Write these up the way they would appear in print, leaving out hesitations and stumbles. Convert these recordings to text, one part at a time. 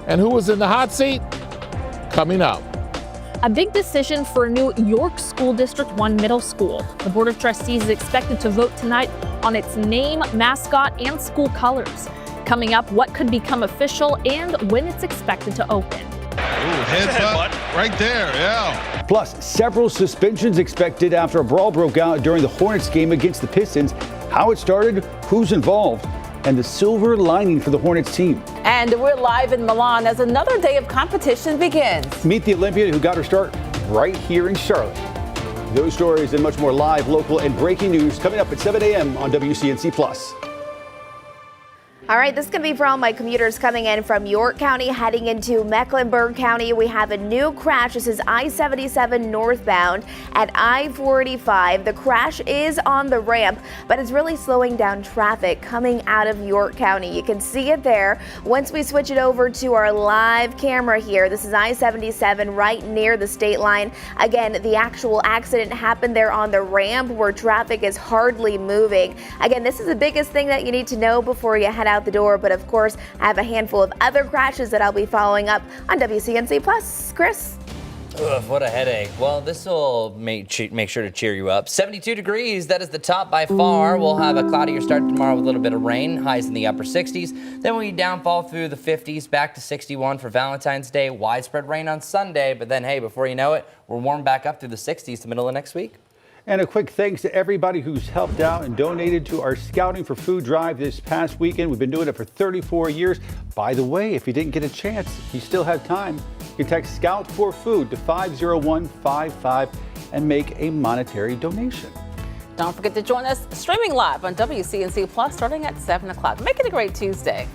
And who was in the hot seat? Coming up. A big decision for new York School District 1 middle school. The Board of Trustees is expected to vote tonight on its name, mascot, and school colors. Coming up, what could become official and when it's expected to open. Ooh, headbutt right there, yeah. Plus, several suspensions expected after a brawl broke out during the Hornets game against the Pistons. How it started, who's involved, and the silver lining for the Hornets team. And we're live in Milan as another day of competition begins. Meet the Olympian who got her start right here in Charlotte. Those stories and much more live, local, and breaking news coming up at 7 a.m. on WCNC Plus. All right, this is going to be for all my commuters coming in from York County, heading into Mecklenburg County. We have a new crash. This is I-77 northbound at I-485. The crash is on the ramp, but it's really slowing down traffic coming out of York County. You can see it there. Once we switch it over to our live camera here, this is I-77 right near the state line. Again, the actual accident happened there on the ramp where traffic is hardly moving. Again, this is the biggest thing that you need to know before you head out the door, but of course I have a handful of other crashes that I'll be following up on WCNC Plus. Chris? Ugh, what a headache. Well, this will make sure to cheer you up. 72 degrees, that is the top by far. We'll have a cloudier start tomorrow with a little bit of rain, highs in the upper 60s. Then we downfall through the 50s, back to 61 for Valentine's Day. Widespread rain on Sunday, but then hey, before you know it, we're warm back up through the 60s to middle of next week. And a quick thanks to everybody who's helped out and donated to our Scouting for Food drive this past weekend. We've been doing it for 34 years. By the way, if you didn't get a chance, you still have time. You can text Scout for Food to 50155 and make a monetary donation. Don't forget to join us streaming live on WCNC Plus starting at 7 o'clock. Make it a great Tuesday.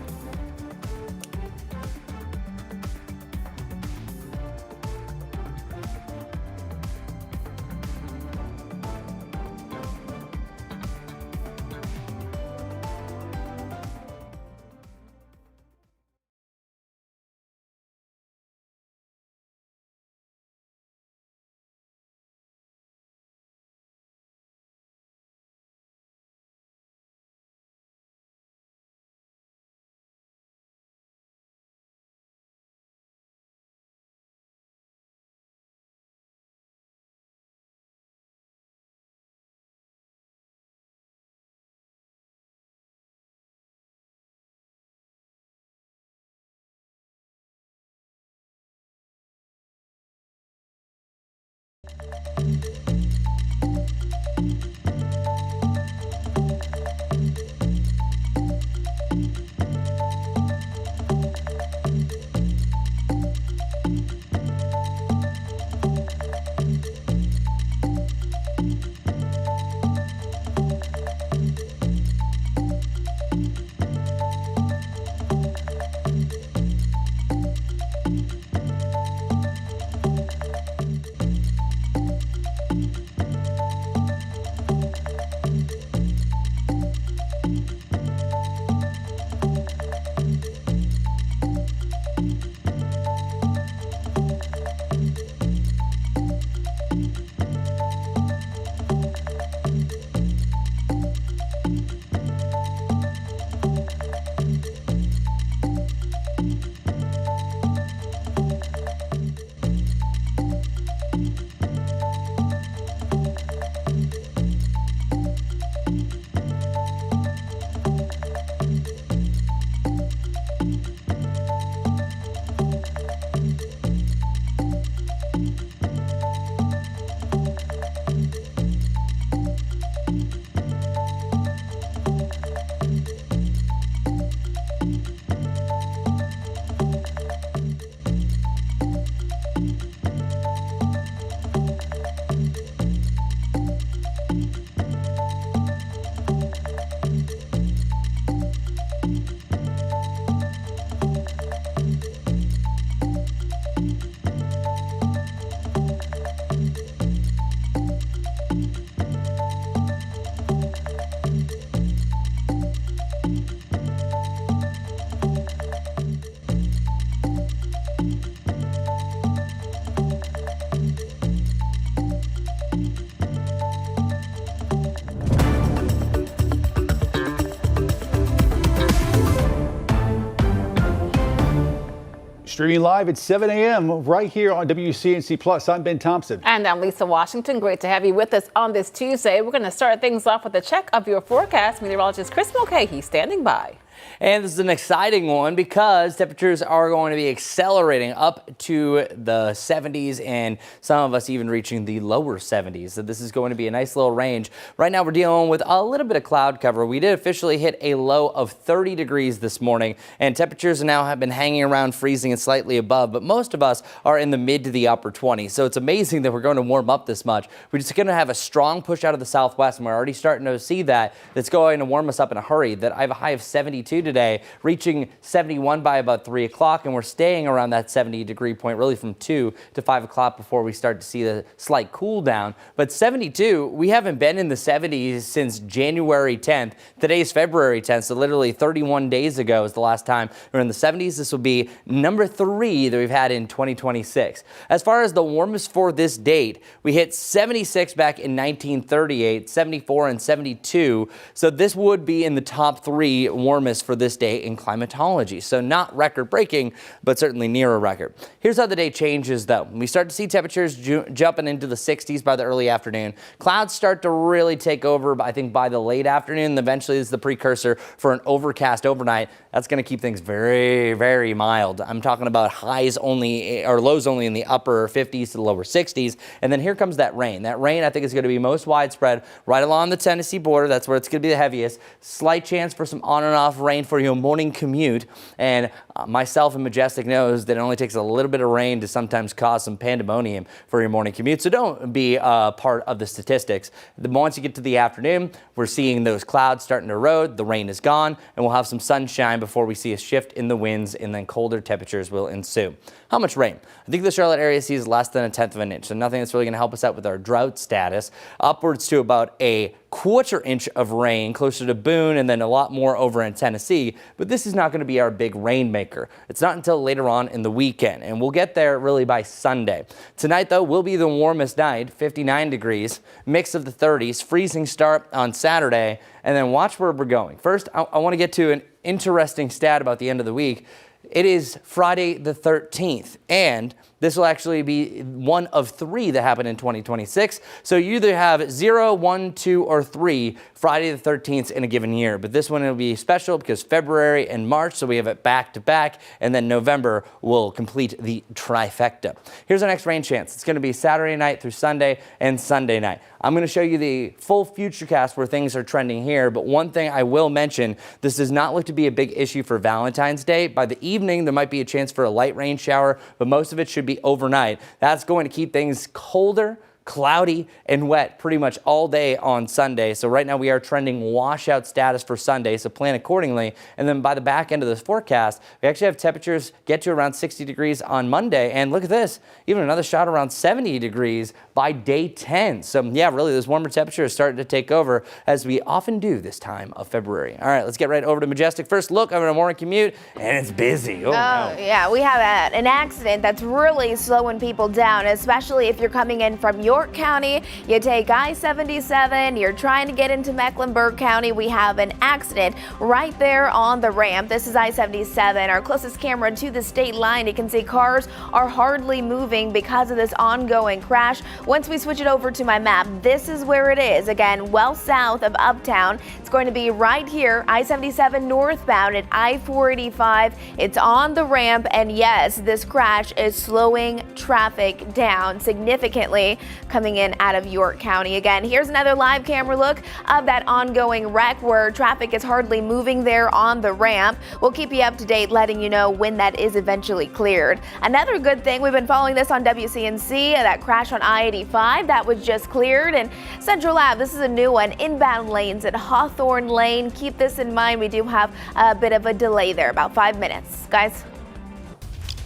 Streaming live at 7 a.m. right here on WCNC Plus. I'm Ben Thompson. And I'm Lisa Washington. Great to have you with us on this Tuesday. We're going to start things off with a check of your forecast. Meteorologist Chris Mulcahy standing by. And this is an exciting one because temperatures are going to be accelerating up to the 70s and some of us even reaching the lower 70s. So this is going to be a nice little range. Right now we're dealing with a little bit of cloud cover. We did officially hit a low of 30 degrees this morning, and temperatures now have been hanging around freezing and slightly above, but most of us are in the mid to the upper 20s. So it's amazing that we're going to warm up this much. We're just going to have a strong push out of the southwest, and we're already starting to see that. That's going to warm us up in a hurry. That I have a high of 72 today, reaching 71 by about 3 o'clock, and we're staying around that 70 degree point really from 2 to 5 o'clock before we start to see the slight cool down. But 72, we haven't been in the 70s since January 10th. Today's February 10th, so literally 31 days ago is the last time we were in the 70s. This will be number 3 that we've had in 2026. As far as the warmest for this date, we hit 76 back in 1938, 74 and 72. So this would be in the top 3 warmest for this day in climatology. So not record breaking, but certainly near a record. Here's how the day changes though. We start to see temperatures jumping into the 60s by the early afternoon. Clouds start to really take over, I think, by the late afternoon. Eventually is the precursor for an overcast overnight. That's going to keep things very, very mild. I'm talking about highs only or lows only in the upper 50s to the lower 60s. And then here comes that rain. That rain I think is going to be most widespread right along the Tennessee border. That's where it's going to be the heaviest. Slight chance for some on and off rain for your morning commute. And myself and Majestic knows that it only takes a little bit of rain to sometimes cause some pandemonium for your morning commute. So don't be part of the statistics. Once you get to the afternoon, we're seeing those clouds starting to erode. The rain is gone, and we'll have some sunshine before we see a shift in the winds, and then colder temperatures will ensue. How much rain? I think the Charlotte area sees less than 1/10 of an inch, so nothing that's really going to help us out with our drought status. Upwards to about a 1/4 inch of rain closer to Boone, and then a lot more over in Tennessee. But this is not going to be our big rainmaker. It's not until later on in the weekend, and we'll get there really by Sunday. Tonight, though, will be the warmest night, 59 degrees, mix of the 30s, freezing start on Saturday, and then watch where we're going. First, I want to get to an interesting stat about the end of the week. It is Friday the 13th, and this will actually be one of 3 that happen in 2026. So you either have 0, 1, 2, or 3 Friday the 13th in a given year. But this one will be special because February and March, so we have it back to back, and then November will complete the trifecta. Here's our next rain chance. It's going to be Saturday night through Sunday and Sunday night. I'm going to show you the full futurecast where things are trending here, but one thing I will mention, this does not look to be a big issue for Valentine's Day. By the evening, there might be a chance for a light rain shower, but most of it should be overnight. That's going to keep things colder, cloudy, and wet pretty much all day on Sunday. So right now we are trending washout status for Sunday, so plan accordingly. And then by the back end of this forecast, we actually have temperatures get to around 60 degrees on Monday. And look at this, even another shot around 70 degrees by day 10. So yeah, really those warmer temperatures starting to take over as we often do this time of February. All right, let's get right over to Majestic. First look on our morning commute, and it's busy. Oh, no. Yeah, we have an accident that's really slowing people down, especially if you're coming in from York County. You take I-77, you're trying to get into Mecklenburg County. We have an accident right there on the ramp. This is I-77, our closest camera to the state line. You can see cars are hardly moving because of this ongoing crash. Once we switch it over to my map, this is where it is. Again, well south of Uptown. It's going to be right here, I-77 northbound at I-485. It's on the ramp, and yes, this crash is slowing traffic down significantly coming in out of York County. Again, here's another live camera look of that ongoing wreck where traffic is hardly moving there on the ramp. We'll keep you up to date, letting you know when that is eventually cleared. Another good thing, we've been following this on WCNC, that crash on I-85 that was just cleared. And Central Ave, this is a new one, inbound lanes at Hawthorne Lane. Keep this in mind. We do have a bit of a delay there, about 5 minutes. Guys.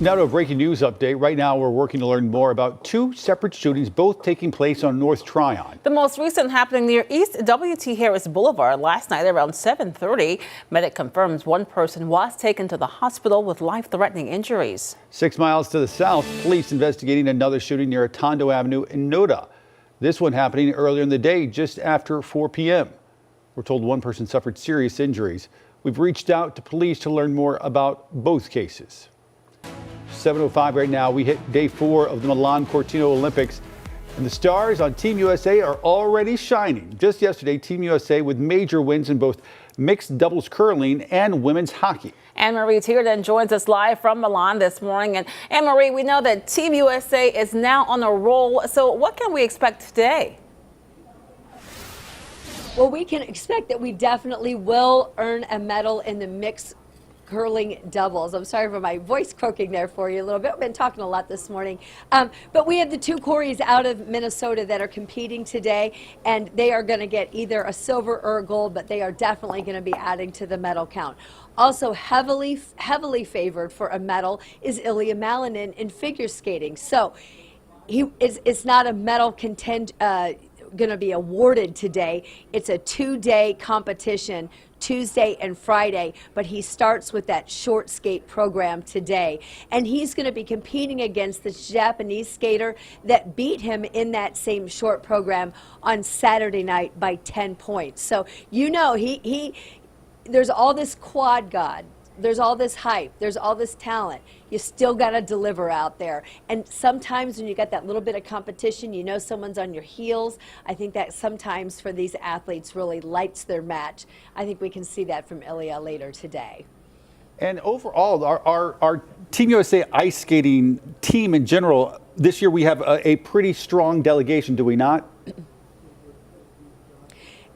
Now to a breaking news update. Right now, we're working to learn more about 2 separate shootings, both taking place on North Tryon. The most recent happening near East W.T. Harris Boulevard last night around 7:30. Medic confirms one person was taken to the hospital with life-threatening injuries. 6 miles to the south, police investigating another shooting near Atondo Avenue in Noda. This one happening earlier in the day, just after 4 p.m. We're told one person suffered serious injuries. We've reached out to police to learn more about both cases. 7:05 right now. We hit day 4 of the Milan Cortina Olympics. And the stars on Team USA are already shining. Just yesterday, Team USA with major wins in both mixed doubles curling and women's hockey. Anne-Marie Tierden joins us live from Milan this morning. And Anne-Marie, we know that Team USA is now on a roll. So what can we expect today? Well, we can expect that we definitely will earn a medal in the mixed curling doubles. I'm sorry for my voice croaking there for you a little bit. We've been talking a lot this morning. But we have the 2 Coreys out of Minnesota that are competing today, and they are going to get either a silver or a gold, but they are definitely going to be adding to the medal count. Also heavily favored for a medal is Ilya Malinin in figure skating. So it's not a medal going to be awarded today. It's a 2-day competition, Tuesday and Friday, but he starts with that short skate program today. And he's going to be competing against this Japanese skater that beat him in that same short program on Saturday night by 10 points. So, you know, there's all this quad god. There's all this hype. There's all this talent. You still got to deliver out there. And sometimes when you got that little bit of competition, you know someone's on your heels. I think that sometimes for these athletes really lights their match. I think we can see that from Ilya later today. And overall, our Team USA ice skating team in general, this year we have a pretty strong delegation, do we not?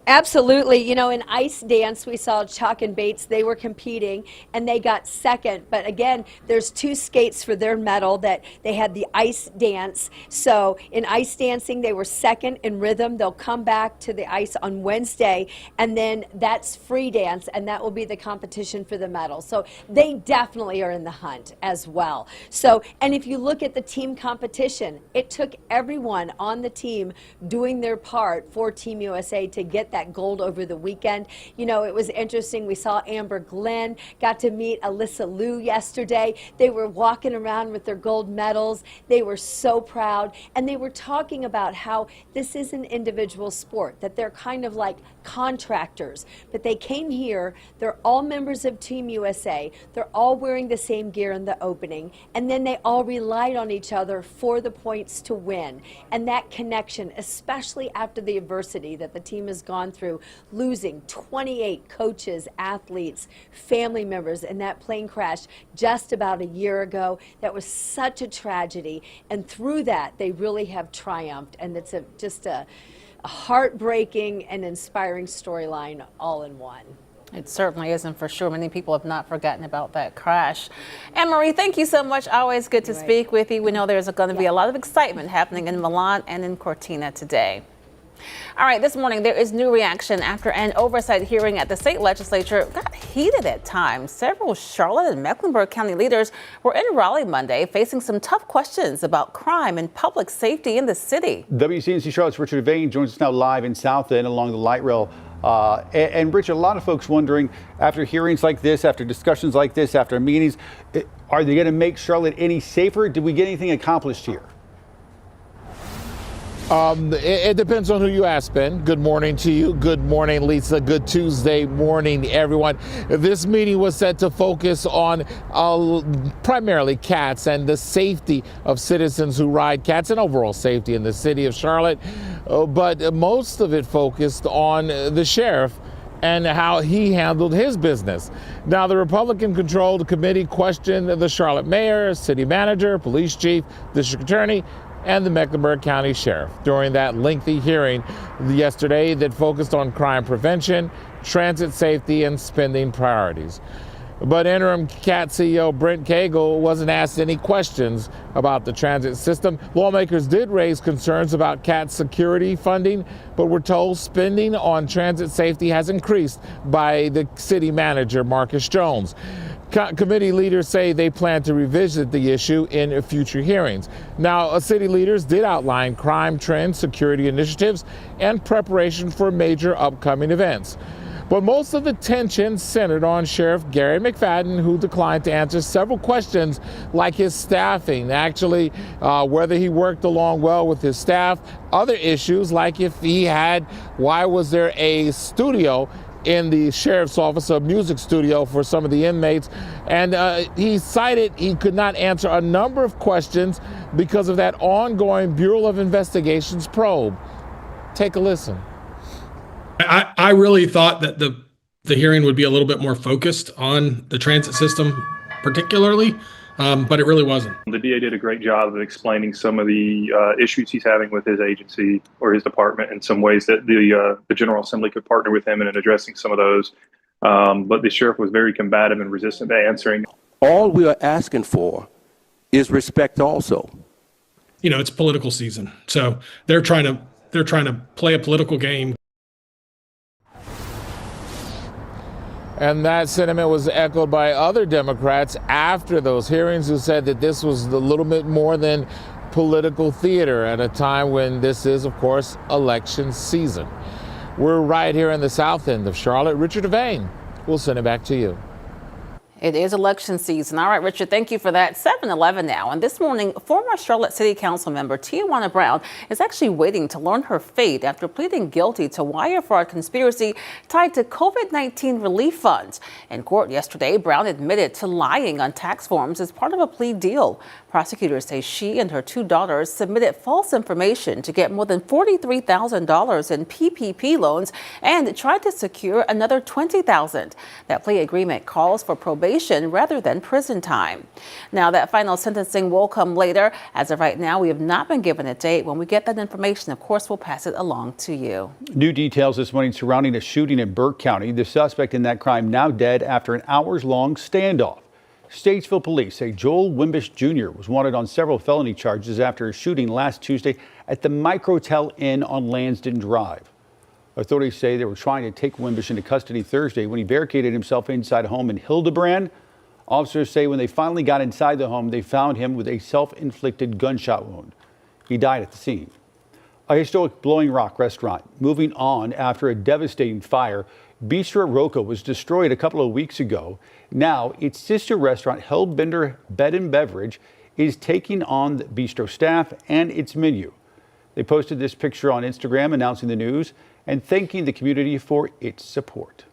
Absolutely. You know, in ice dance, we saw Chuck and Bates. They were competing, and they got second. But again, there's 2 skates for their medal that they had the ice dance. So in ice dancing, they were second in rhythm. They'll come back to the ice on Wednesday, and then that's free dance, and that will be the competition for the medal. So they definitely are in the hunt as well. So, and if you look at the team competition, it took everyone on the team doing their part for Team USA to get that gold over the weekend. You know, it was interesting. We saw Amber Glenn, got to meet Alyssa Liu yesterday. They were walking around with their gold medals. They were so proud. And they were talking about how this is an individual sport, that they're kind of like contractors. But they came here. They're all members of Team USA. They're all wearing the same gear in the opening. And then they all relied on each other for the points to win. And that connection, especially after the adversity that the team has gone through, losing 28 coaches, athletes, family members in that plane crash just about a year ago. That was such a tragedy, and through that they really have triumphed, and it's just a heartbreaking and inspiring storyline all in one. It certainly isn't, for sure. Many people have not forgotten about that crash. Anne-Marie, thank you so much. Always good to speak with you. We know there's going to be a lot of excitement happening in Milan and in Cortina today. All right, this morning there is new reaction after an oversight hearing at the state legislature got heated at times. Several Charlotte and Mecklenburg County leaders were in Raleigh Monday facing some tough questions about crime and public safety in the city. WCNC Charlotte's Richard Vane joins us now live in South End along the light rail. And Richard, a lot of folks wondering, after hearings like this, after discussions like this, after meetings, are they going to make Charlotte any safer? Did we get anything accomplished here? It depends on who you ask, Ben. Good morning to you. Good morning, Lisa. Good Tuesday morning, everyone. This meeting was set to focus on primarily cats and the safety of citizens who ride cats and overall safety in the city of Charlotte. But most of it focused on the sheriff and how he handled his business. Now, the Republican-controlled committee questioned the Charlotte mayor, city manager, police chief, district attorney, and the Mecklenburg County Sheriff during that lengthy hearing yesterday that focused on crime prevention, transit safety, and spending priorities. But interim CAT CEO Brent Cagle wasn't asked any questions about the transit system. Lawmakers did raise concerns about CAT security funding, but we're told spending on transit safety has increased by the city manager, Marcus Jones. Committee leaders say they plan to revisit the issue in future hearings. Now, city leaders did outline crime trends, security initiatives, and preparation for major upcoming events. But most of the tension centered on Sheriff Gary McFadden, who declined to answer several questions like his staffing, actually whether he worked along well with his staff, other issues like why was there a studio in the sheriff's office, a music studio for some of the inmates. And he cited he could not answer a number of questions because of that ongoing Bureau of Investigations probe. Take a listen. I really thought that the hearing would be a little bit more focused on the transit system particularly, but it really wasn't. The DA did a great job of explaining some of the issues he's having with his agency or his department in some ways that the General Assembly could partner with him in addressing some of those. But the sheriff was very combative and resistant to answering. All we are asking for is respect also. You know, it's political season, so they're trying to play a political game. And that sentiment was echoed by other Democrats after those hearings, who said that this was a little bit more than political theater at a time when this is, of course, election season. We're right here in the south end of Charlotte. Richard Devane, we'll send it back to you. It is election season. All right, Richard, thank you for that. 7-11 now. And this morning, former Charlotte City Council member Tijuana Brown is actually waiting to learn her fate after pleading guilty to wire fraud conspiracy tied to COVID-19 relief funds. In court yesterday, Brown admitted to lying on tax forms as part of a plea deal. Prosecutors say she and her two daughters submitted false information to get more than $43,000 in PPP loans and tried to secure another $20,000. That plea agreement calls for probation rather than prison time. Now, that final sentencing will come later. As of right now, we have not been given a date. When we get that information, of course, we'll pass it along to you. New details this morning surrounding a shooting in Burke County. The suspect in that crime now dead after an hours-long standoff. Statesville police say Joel Wimbish Jr. was wanted on several felony charges after a shooting last Tuesday at the Microtel Inn on Lansdowne Drive. Authorities say they were trying to take Wimbish into custody Thursday when he barricaded himself inside a home in Hildebrand. Officers say when they finally got inside the home, they found him with a self-inflicted gunshot wound. He died at the scene. A historic Blowing Rock restaurant moving on after a devastating fire. Bistro Roca was destroyed a couple of weeks ago. Now, its sister restaurant, Hellbender Bed and Beverage, is taking on the bistro staff and its menu. They posted this picture on Instagram announcing the news and thanking the community for its support.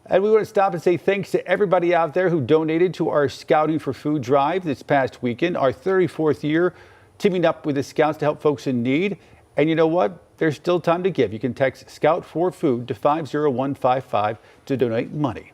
And we want to stop and say thanks to everybody out there who donated to our Scouting for Food drive this past weekend, our 34th year, teaming up with the Scouts to help folks in need. And you know what? There's still time to give. You can text Scout for Food to 50155 to donate money.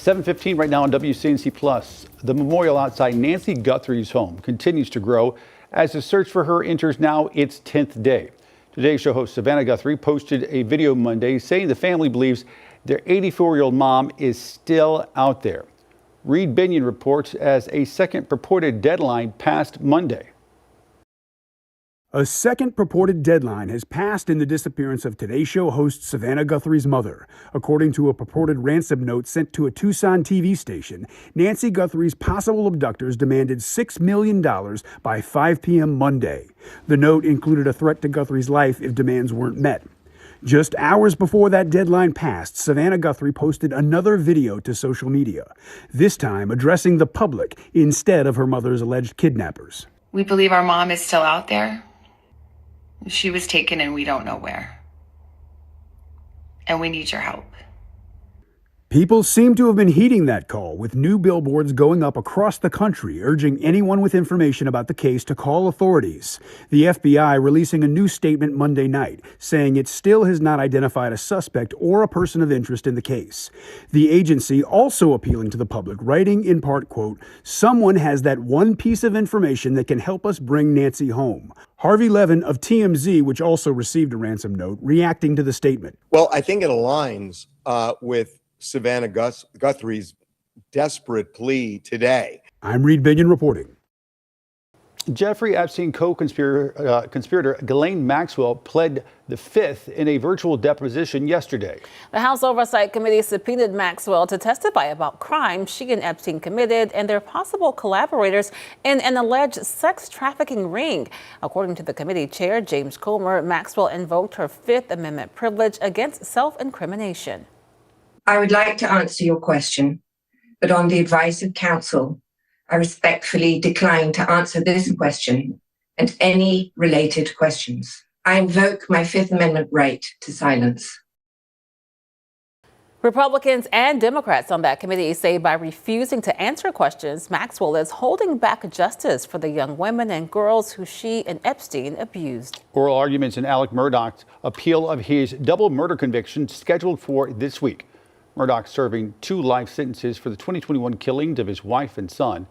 7:15 right now on WCNC Plus. The memorial outside Nancy Guthrie's home continues to grow as the search for her enters now its 10th day. Today's show host Savannah Guthrie posted a video Monday saying the family believes their 84-year-old mom is still out there. Reed Binion reports as a second purported deadline passed Monday. A second purported deadline has passed in the disappearance of Today's Show host Savannah Guthrie's mother. According to a purported ransom note sent to a Tucson TV station, Nancy Guthrie's possible abductors demanded $6 million by 5 p.m. Monday. The note included a threat to Guthrie's life if demands weren't met. Just hours before that deadline passed, Savannah Guthrie posted another video to social media, this time addressing the public instead of her mother's alleged kidnappers. We believe our mom is still out there. She was taken and we don't know where. And we need your help. People seem to have been heeding that call, with new billboards going up across the country urging anyone with information about the case to call authorities. The FBI releasing a new statement Monday night, saying it still has not identified a suspect or a person of interest in the case. The agency also appealing to the public, writing in part, quote, "Someone has that one piece of information that can help us bring Nancy home." Harvey Levin of TMZ, which also received a ransom note, reacting to the statement. Well, I think it aligns with Savannah Guthrie's desperate plea today. I'm Reed Binion reporting. Jeffrey Epstein co-conspirator Ghislaine Maxwell pled the fifth in a virtual deposition yesterday. The House Oversight Committee subpoenaed Maxwell to testify about crimes she and Epstein committed and their possible collaborators in an alleged sex trafficking ring. According to the committee chair, James Comer, Maxwell invoked her Fifth Amendment privilege against self-incrimination. I would like to answer your question, but on the advice of counsel, I respectfully decline to answer this question and any related questions. I invoke my Fifth Amendment right to silence. Republicans and Democrats on that committee say by refusing to answer questions, Maxwell is holding back justice for the young women and girls who she and Epstein abused. Oral arguments in Alec Murdaugh's appeal of his double murder conviction scheduled for this week. Murdaugh serving 2 life sentences for the 2021 killings of his wife and son.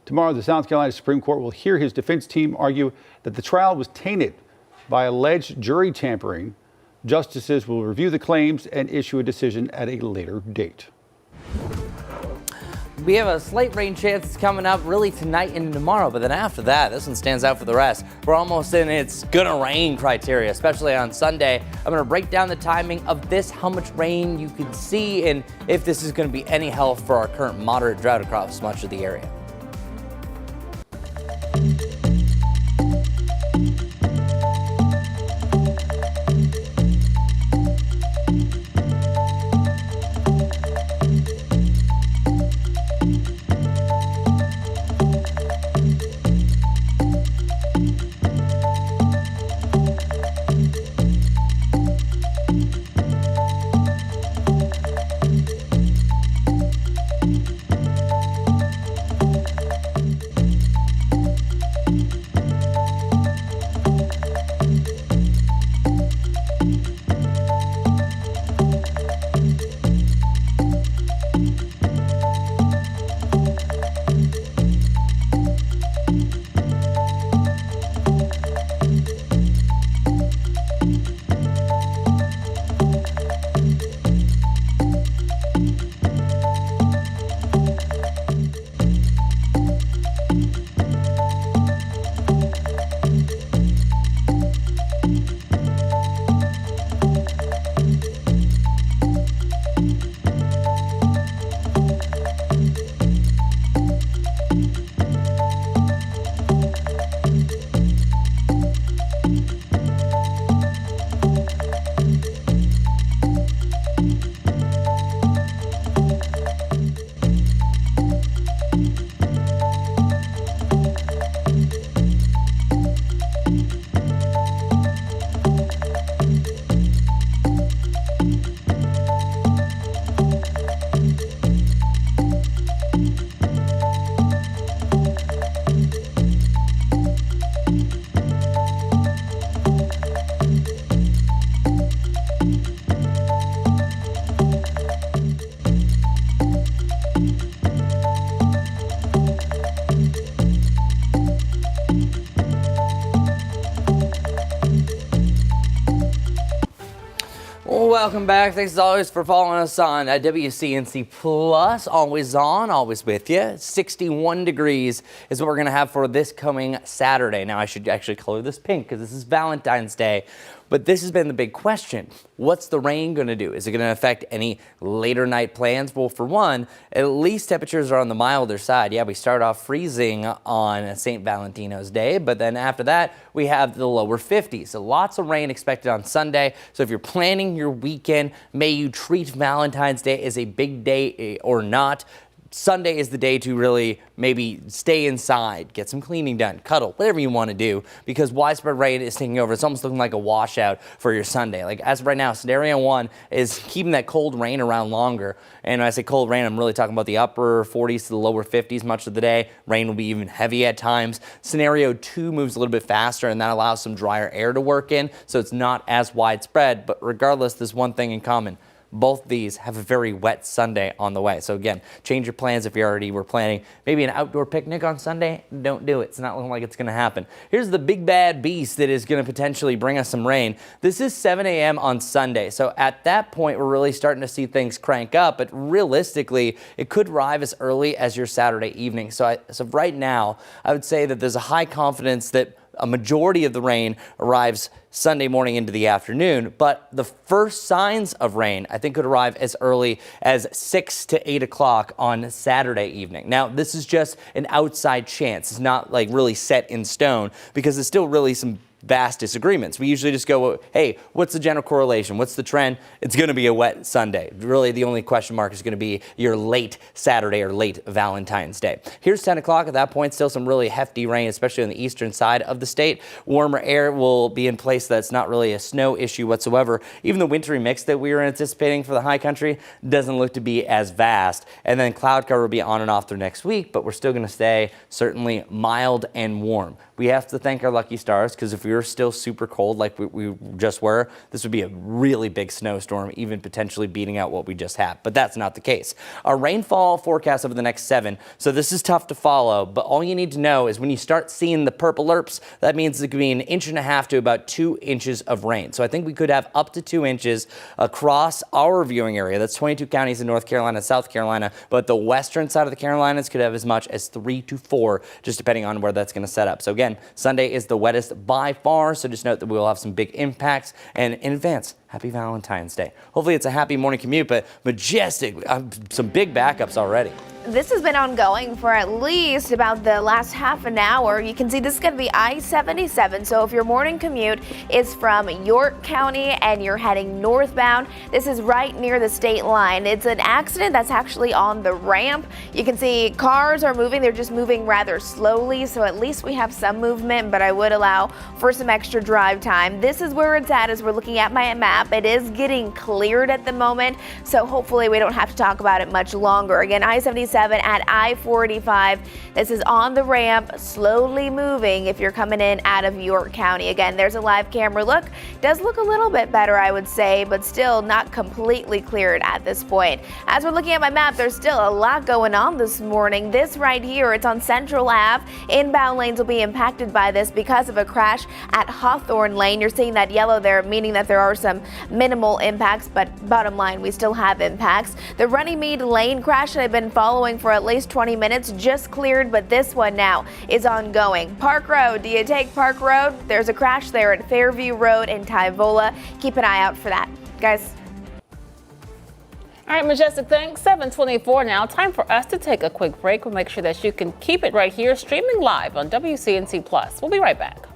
Tomorrow, the South Carolina Supreme Court will hear his defense team argue that the trial was tainted by alleged jury tampering. Justices will review the claims and issue a decision at a later date. We have a slight rain chance coming up really tonight and tomorrow, but then after that, this one stands out for the rest. We're almost in it's gonna rain criteria, especially on Sunday. I'm gonna break down the timing of this, how much rain you can see, and if this is gonna be any help for our current moderate drought across much of the area. Welcome back. Thanks as always for following us on WCNC Plus. Always on, always with you. 61 degrees is what we're going to have for this coming Saturday. Now, I should actually color this pink because this is Valentine's Day. But this has been the big question. What's the rain going to do? Is it going to affect any later night plans? Well, for one, at least temperatures are on the milder side. Yeah, we start off freezing on St. Valentino's Day, but then after that, we have the lower 50s. So lots of rain expected on Sunday. So if you're planning your weekend, may you treat Valentine's Day as a big day or not. Sunday is the day to really maybe stay inside, get some cleaning done, cuddle, whatever you want to do, because widespread rain is taking over. It's almost looking like a washout for your Sunday. Like as of right now, scenario 1 is keeping that cold rain around longer. And when I say cold rain, I'm really talking about the upper 40s to the lower 50s much of the day. Rain will be even heavy at times. Scenario 2 moves a little bit faster, and that allows some drier air to work in, so it's not as widespread. But regardless, there's one thing in common. Both these have a very wet Sunday on the way. So again, change your plans if you already were planning maybe an outdoor picnic on Sunday. Don't do it. It's not looking like it's going to happen. Here's the big bad beast that is going to potentially bring us some rain. This is 7 a.m. on Sunday. So at that point, we're really starting to see things crank up. But realistically, it could arrive as early as your Saturday evening. So right now, I would say that there's a high confidence that a majority of the rain arrives Sunday morning into the afternoon, but the first signs of rain, I think, could arrive as early as 6 to 8 o'clock on Saturday evening. Now, this is just an outside chance. It's not like really set in stone because there's still really some vast disagreements. We usually just go, hey, what's the general correlation? What's the trend? It's going to be a wet Sunday. Really, the only question mark is going to be your late Saturday or late Valentine's Day. Here's 10 o'clock. At that point, still some really hefty rain, especially on the eastern side of the state. Warmer air will be in place. That's not really a snow issue whatsoever. Even the wintry mix that we were anticipating for the high country doesn't look to be as vast. And then cloud cover will be on and off through next week, but we're still going to stay certainly mild and warm. We have to thank our lucky stars because if we were still super cold like we just were, this would be a really big snowstorm, even potentially beating out what we just had. But that's not the case. Our rainfall forecast over the next 7, so this is tough to follow, but all you need to know is when you start seeing the purple ERPs, that means it could be 1.5 inches to about 2 inches of rain. So I think we could have up to 2 inches across our viewing area. That's 22 counties in North Carolina and South Carolina, but the western side of the Carolinas could have as much as 3 to 4, just depending on where that's going to set up. So again, Sunday is the wettest by far, so just note that we will have some big impacts. And in advance, happy Valentine's Day. Hopefully it's a happy morning commute, but majestic, some big backups already. This has been ongoing for at least about the last half an hour. You can see this is going to be I-77. So if your morning commute is from York County and you're heading northbound, this is right near the state line. It's an accident that's actually on the ramp. You can see cars are moving. They're just moving rather slowly. So at least we have some movement, but I would allow for some extra drive time. This is where it's at as we're looking at my map. It is getting cleared at the moment. So hopefully we don't have to talk about it much longer. Again, I-77 at I-45. This is on the ramp, slowly moving if you're coming in out of York County. Again, there's a live camera look. Does look a little bit better, I would say, but still not completely cleared at this point. As we're looking at my map, there's still a lot going on this morning. This right here, it's on Central Ave. Inbound lanes will be impacted by this because of a crash at Hawthorne Lane. You're seeing that yellow there, meaning that there are some minimal impacts, but bottom line, we still have impacts. The Runnymede Lane crash that I've been following for at least 20 minutes just cleared, but this one now is ongoing. Park Road, do you take Park Road? There's a crash there at Fairview Road in Tyvola. Keep an eye out for that, guys. All right, Majestic, thanks. 7:24 now. Time for us to take a quick break. We'll make sure that you can keep it right here, streaming live on WCNC Plus. We'll be right back.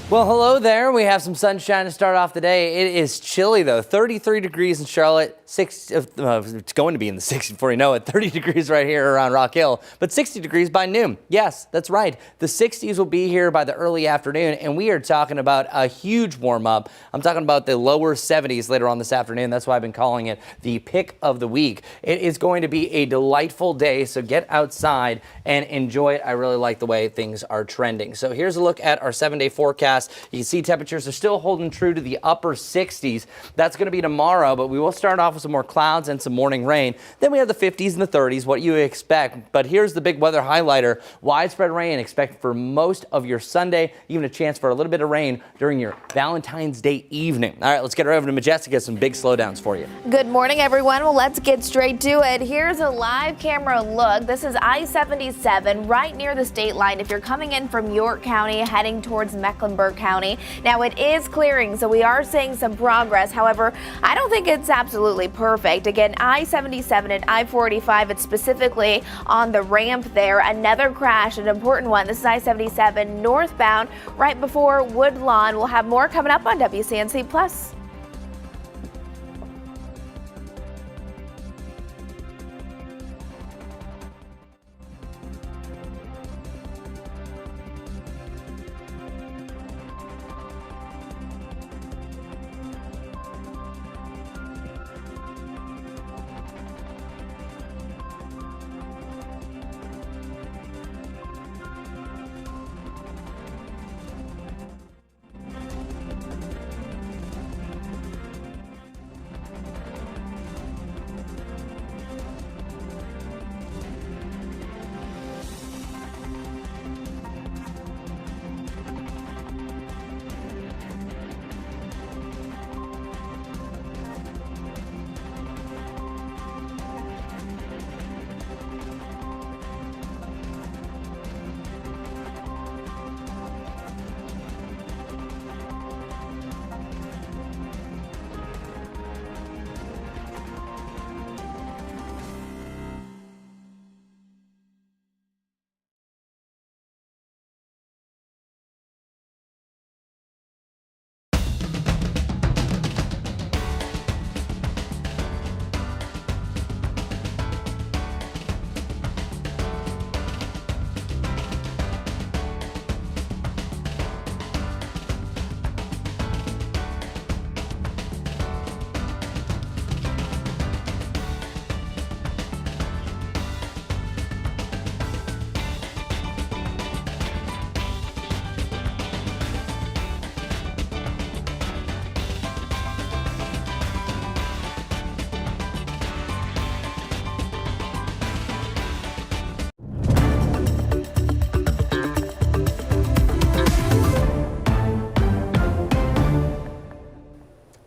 Well, hello there. We have some sunshine to start off the day. It is chilly, though. 33 degrees in Charlotte. It's going to be in the 60s before you know it. 30 degrees right here around Rock Hill, but 60 degrees by noon. Yes, that's right. The 60s will be here by the early afternoon, and we are talking about a huge warm-up. I'm talking about the lower 70s later on this afternoon. That's why I've been calling it the pick of the week. It is going to be a delightful day, so get outside and enjoy it. I really like the way things are trending. So here's a look at our 7-day forecast. You can see temperatures are still holding true to the upper 60s. That's going to be tomorrow, but we will start off with some more clouds and some morning rain. Then we have the 50s and the 30s, what you expect. But here's the big weather highlighter. Widespread rain expected for most of your Sunday, even a chance for a little bit of rain during your Valentine's Day evening. All right, let's get over to Majestic, get some big slowdowns for you. Good morning, everyone. Well, let's get straight to it. Here's a live camera look. This is I-77 right near the state line if you're coming in from York County heading towards Mecklenburg County. Now, it is clearing, so we are seeing some progress. However, I don't think it's absolutely perfect. Again, I-77 and I-485, it's specifically on the ramp there. Another crash, an important one. This is I-77 northbound right before Woodlawn. We'll have more coming up on WCNC Plus.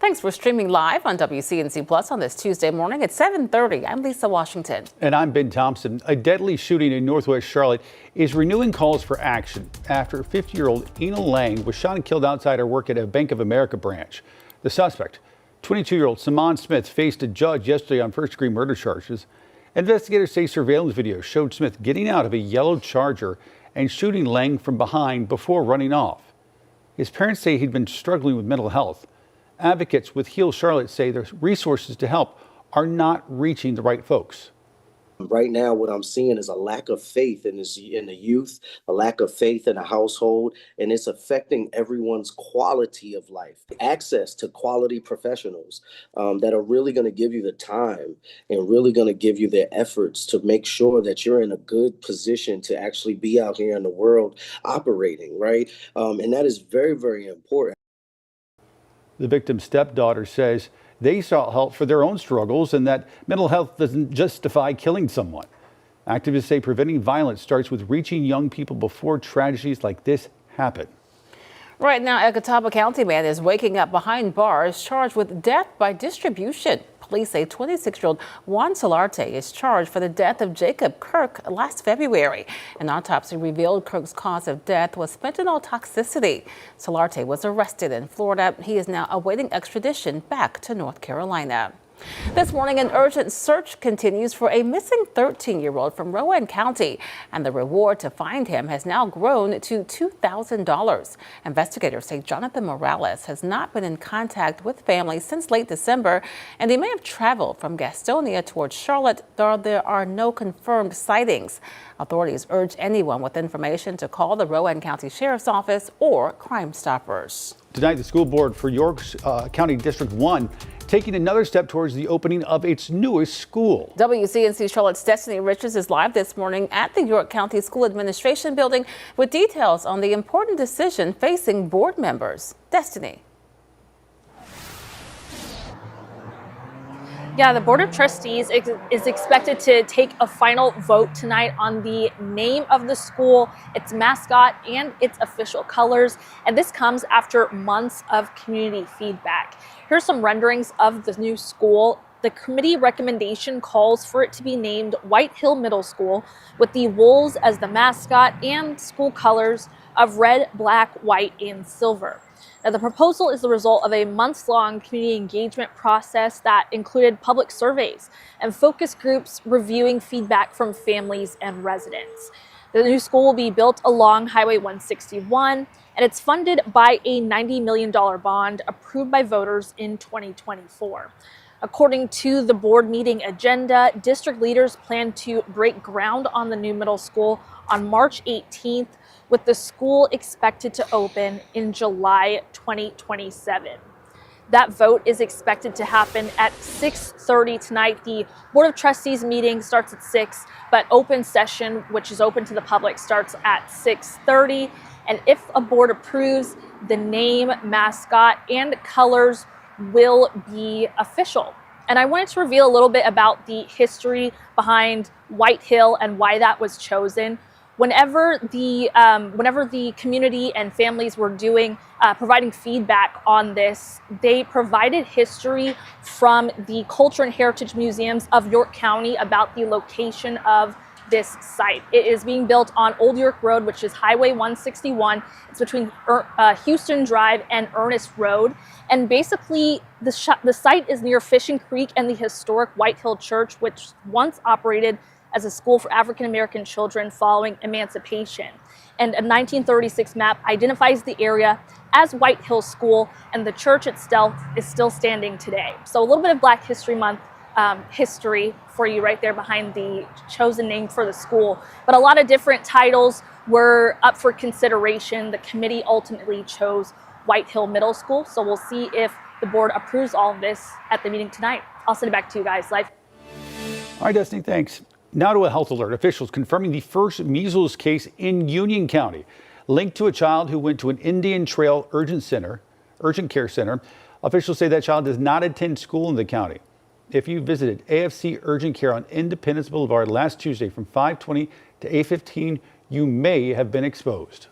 Thanks for streaming live on WCNC Plus on this Tuesday morning at 7:30. I'm Lisa Washington. And I'm Ben Thompson. A deadly shooting in Northwest Charlotte is renewing calls for action after 50-year-old Ina Lang was shot and killed outside her work at a Bank of America branch. The suspect, 22-year-old Saman Smith, faced a judge yesterday on first-degree murder charges. Investigators say surveillance video showed Smith getting out of a yellow Charger and shooting Lang from behind before running off. His parents say he'd been struggling with mental health. Advocates with Heal Charlotte say their resources to help are not reaching the right folks. Right now, what I'm seeing is a lack of faith in the youth, a lack of faith in the household, and it's affecting everyone's quality of life. Access to quality professionals that are really going to give you the time and really going to give you their efforts to make sure that you're in a good position to actually be out here in the world operating, right? And that is very, very important. The victim's stepdaughter says they sought help for their own struggles and that mental health doesn't justify killing someone. Activists say preventing violence starts with reaching young people before tragedies like this happen. Right now, a Catawba County man is waking up behind bars charged with death by distribution. Police say 26-year-old Juan Solarte is charged for the death of Jacob Kirk last February. An autopsy revealed Kirk's cause of death was fentanyl toxicity. Solarte was arrested in Florida. He is now awaiting extradition back to North Carolina. This morning, an urgent search continues for a missing 13-year-old from Rowan County, and the reward to find him has now grown to $2,000. Investigators say Jonathan Morales has not been in contact with family since late December, and he may have traveled from Gastonia towards Charlotte, though there are no confirmed sightings. Authorities urge anyone with information to call the Rowan County Sheriff's Office or Crime Stoppers. Tonight, the school board for York's County District 1 taking another step towards the opening of its newest school. WCNC Charlotte's Destiny Richards is live this morning at the York County School Administration Building with details on the important decision facing board members. Destiny. Yeah, the Board of Trustees is expected to take a final vote tonight on the name of the school, its mascot, and its official colors. And this comes after months of community feedback. Here's some renderings of the new school. The committee recommendation calls for it to be named White Hill Middle School, with the wolves as the mascot and school colors of red, black, white, and silver. Now, the proposal is the result of a months-long community engagement process that included public surveys and focus groups reviewing feedback from families and residents. The new school will be built along Highway 161, and it's funded by a $90 million bond approved by voters in 2024. According to the board meeting agenda, district leaders plan to break ground on the new middle school on March 18th, with the school expected to open in July 2027. That vote is expected to happen at 6:30 tonight. The Board of Trustees meeting starts at 6, but open session, which is open to the public, starts at 6:30. And if a board approves, the name, mascot, and colors will be official. And I wanted to reveal a little bit about the history behind White Hill and why that was chosen. Whenever the community and families were providing feedback on this, they provided history from the Culture and Heritage Museums of York County about the location of this site. It is being built on Old York Road, which is Highway 161. It's between Houston Drive and Ernest Road. And basically, the site is near Fishing Creek and the historic White Hill Church, which once operated as a school for African American children following emancipation. And a 1936 map identifies the area as White Hill School, and the church itself is still standing today. So a little bit of Black History Month history for you right there behind the chosen name for the school. But a lot of different titles were up for consideration. The committee ultimately chose White Hill Middle School. So we'll see if the board approves all of this at the meeting tonight. I'll send it back to you guys live. All right, Destiny, thanks. Now to a health alert. Officials confirming the first measles case in Union County, linked to a child who went to an Indian Trail urgent care center. Officials say that child does not attend school in the county. If you visited AFC Urgent Care on Independence Boulevard last Tuesday from 5:20 to 8:15, you may have been exposed.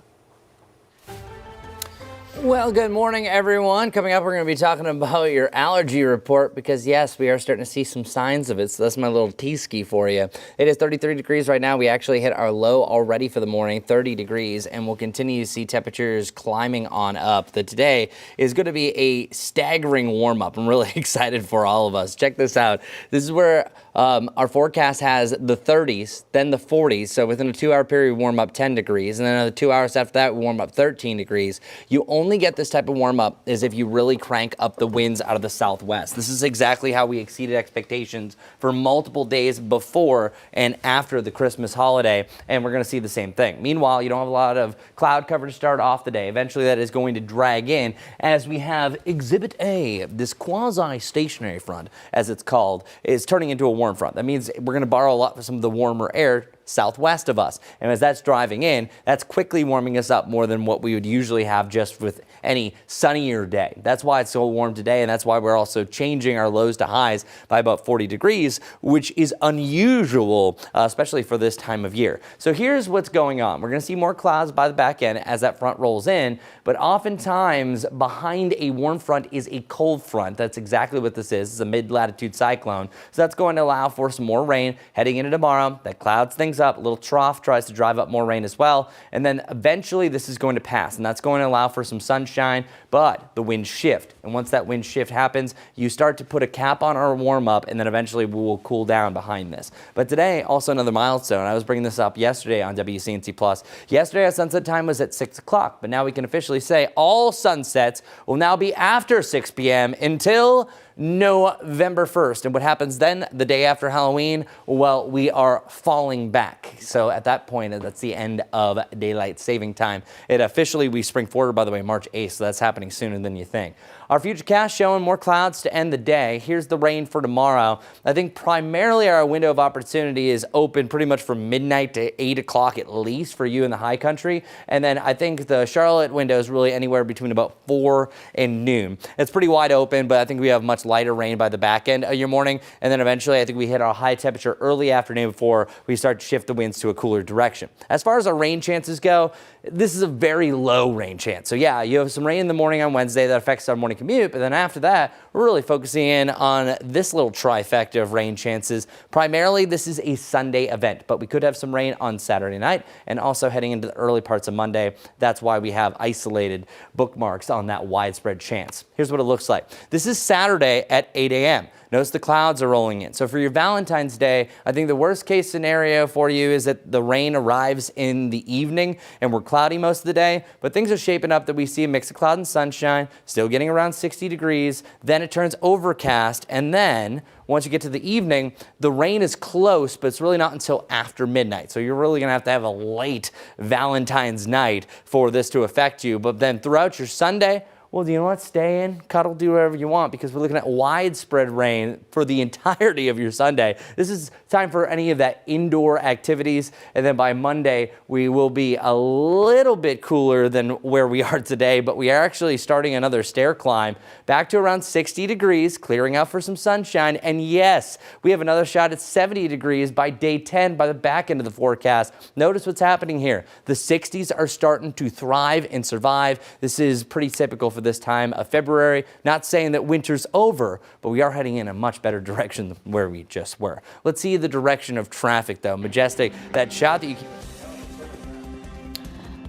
Well, good morning, everyone. Coming up, we're going to be talking about your allergy report because, yes, we are starting to see some signs of it. So that's my little tea-ski for you. It is 33 degrees right now. We actually hit our low already for the morning, 30 degrees, and we'll continue to see temperatures climbing on up. Today is going to be a staggering warm-up. I'm really excited for all of us. Check this out. This is where our forecast has the 30s, then the 40s. So within a 2-hour period, we warm up 10 degrees. And then another 2 hours after that, we warm up 13 degrees. You only get this type of warm-up is if you really crank up the winds out of the southwest. This is exactly how we exceeded expectations for multiple days before and after the Christmas holiday, and we're going to see the same thing. Meanwhile, you don't have a lot of cloud cover to start off the day. Eventually, that is going to drag in as we have Exhibit A, this quasi-stationary front, as it's called, is turning into a warm front. That means we're going to borrow a lot for some of the warmer air southwest of us. And as that's driving in, that's quickly warming us up more than what we would usually have just with any sunnier day. That's why it's so warm today, and that's why we're also changing our lows to highs by about 40 degrees, which is unusual, especially for this time of year. So here's what's going on. We're going to see more clouds by the back end as that front rolls in, but oftentimes behind a warm front is a cold front. That's exactly what this is. It's a mid-latitude cyclone. So that's going to allow for some more rain heading into tomorrow. That clouds things up. A little trough tries to drive up more rain as well. And then eventually this is going to pass, and that's going to allow for some sunshine, but the winds shift. And once that wind shift happens, you start to put a cap on our warm up, and then eventually we will cool down behind this. But today, also another milestone. I was bringing this up yesterday on WCNC Plus. Yesterday, our sunset time was at 6 o'clock, but now we can officially say all sunsets will now be after 6 p.m. until November 1st. And what happens then, the day after Halloween? Well, we are falling back. So at that point, that's the end of daylight saving time. It officially, we spring forward, by the way, March 8th, so that's happening sooner than you think. Our futurecast showing more clouds to end the day. Here's the rain for tomorrow. I think primarily our window of opportunity is open pretty much from midnight to 8 o'clock at least for you in the high country. And then I think the Charlotte window is really anywhere between about 4 and noon. It's pretty wide open, but I think we have much lighter rain by the back end of your morning. And then eventually I think we hit our high temperature early afternoon before we start to shift the winds to a cooler direction. As far as our rain chances go, this is a very low rain chance. So yeah, you have some rain in the morning on Wednesday that affects our morning commute, but then after that, we're really focusing in on this little trifecta of rain chances. Primarily, this is a Sunday event, but we could have some rain on Saturday night and also heading into the early parts of Monday. That's why we have isolated bookmarks on that widespread chance. Here's what it looks like. This is Saturday at 8 a.m. Notice the clouds are rolling in. So for your Valentine's Day, I think the worst case scenario for you is that the rain arrives in the evening and we're cloudy most of the day, but things are shaping up that we see a mix of cloud and sunshine, still getting around 60 degrees. Then it turns overcast, and then once you get to the evening, the rain is close, but it's really not until after midnight. So you're really gonna have to have a late Valentine's night for this to affect you. But then throughout your Sunday, well, do you know what? Stay in, cuddle, do whatever you want, because we're looking at widespread rain for the entirety of your Sunday. This is time for any of that indoor activities. And then by Monday, we will be a little bit cooler than where we are today, but we are actually starting another stair climb back to around 60 degrees, clearing out for some sunshine. And yes, we have another shot at 70 degrees by day 10 by the back end of the forecast. Notice what's happening here. The 60s are starting to thrive and survive. This is pretty typical for this time of February. Not saying that winter's over, but we are heading in a much better direction than where we just were. Let's see the direction of traffic though. Majestic, that shot that you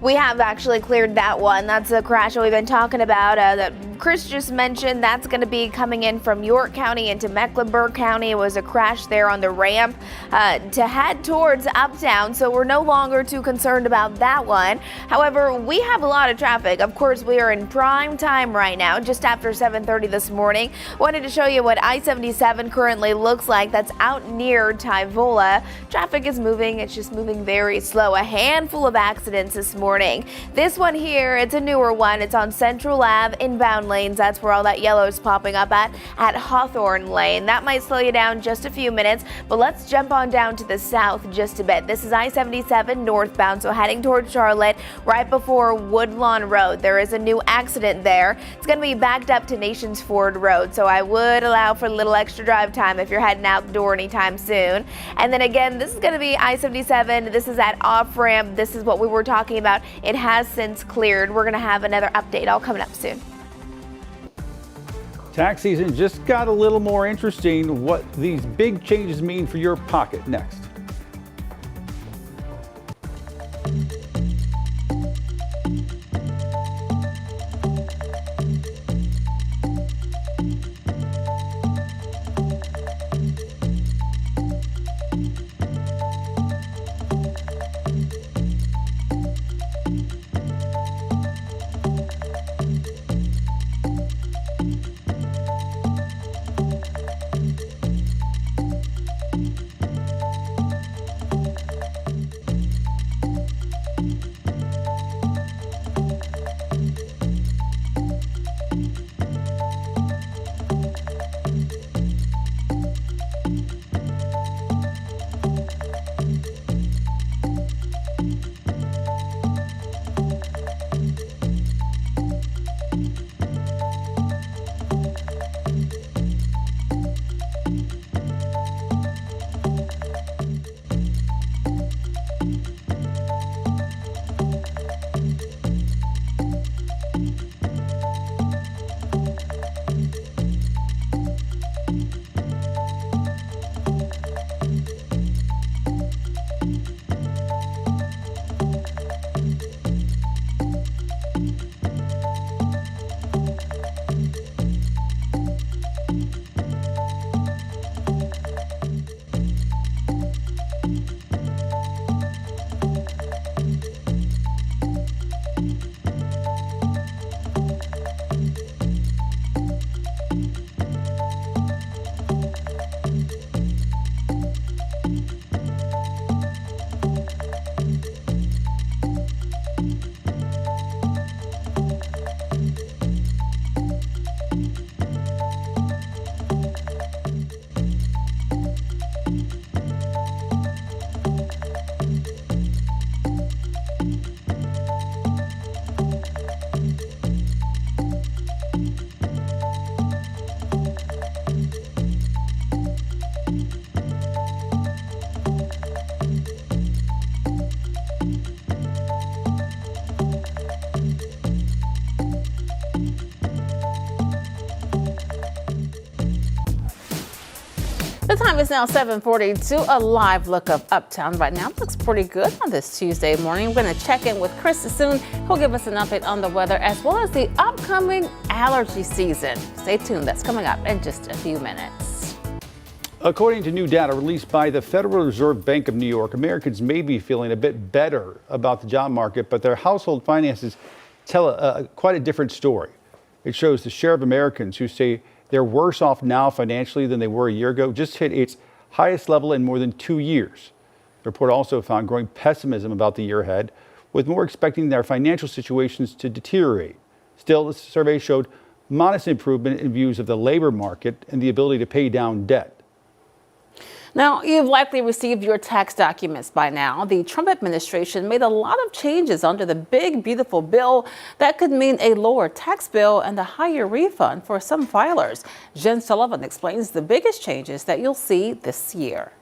We have actually cleared that one. That's the crash that we've been talking about that Chris just mentioned. That's going to be coming in from York County into Mecklenburg County. It was a crash there on the ramp to head towards Uptown, so we're no longer too concerned about that one. However, we have a lot of traffic. Of course, we are in prime time right now, just after 7:30 this morning. Wanted to show you what I-77 currently looks like. That's out near Tyvola. Traffic is moving. It's just moving very slow. A handful of accidents this morning. This one here, it's a newer one. It's on Central Ave inbound lanes. That's where all that yellow is popping up at Hawthorne Lane. That might slow you down just a few minutes, but let's jump on down to the south just a bit. This is I-77 northbound, so heading towards Charlotte right before Woodlawn Road. There is a new accident there. It's going to be backed up to Nations Ford Road, so I would allow for a little extra drive time if you're heading out the door anytime soon. And then again, this is going to be I-77. This is at off-ramp. This is what we were talking about. It has since cleared. We're going to have another update all coming up soon. Tax season just got a little more interesting. What these big changes mean for your pocket next. Time is now 7:42. A live look of Uptown right now. Looks pretty good on this Tuesday morning. We're going to check in with Chris soon. He'll give us an update on the weather as well as the upcoming allergy season. Stay tuned. That's coming up in just a few minutes. According to new data released by the Federal Reserve Bank of New York, Americans may be feeling a bit better about the job market, but their household finances tell quite a different story. It shows the share of Americans who say they're worse off now financially than they were a year ago just hit its highest level in more than 2 years. The report also found growing pessimism about the year ahead, with more expecting their financial situations to deteriorate. Still, the survey showed modest improvement in views of the labor market and the ability to pay down debt. Now, you've likely received your tax documents by now. The Trump administration made a lot of changes under the big, beautiful bill that could mean a lower tax bill and a higher refund for some filers. Jen Sullivan explains the biggest changes that you'll see this year.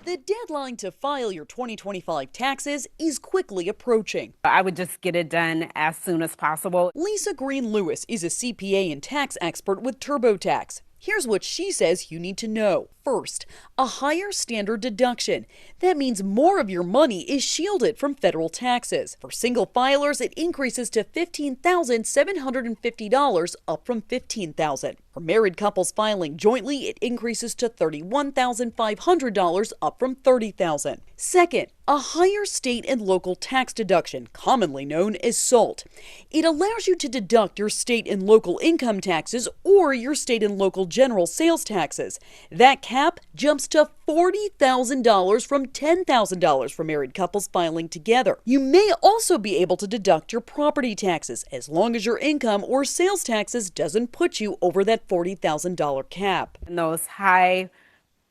The deadline to file your 2025 taxes is quickly approaching. I would just get it done as soon as possible. Lisa Green-Lewis is a CPA and tax expert with TurboTax. Here's what she says you need to know. First, a higher standard deduction. That means more of your money is shielded from federal taxes. For single filers, it increases to $15,750, up from $15,000. For married couples filing jointly, it increases to $31,500, up from $30,000. Second, a higher state and local tax deduction, commonly known as SALT. It allows you to deduct your state and local income taxes or your state and local general sales taxes. That cap jumps to $40,000 from $10,000 for married couples filing together. You may also be able to deduct your property taxes as long as your income or sales taxes doesn't put you over that $40,000 cap. In those high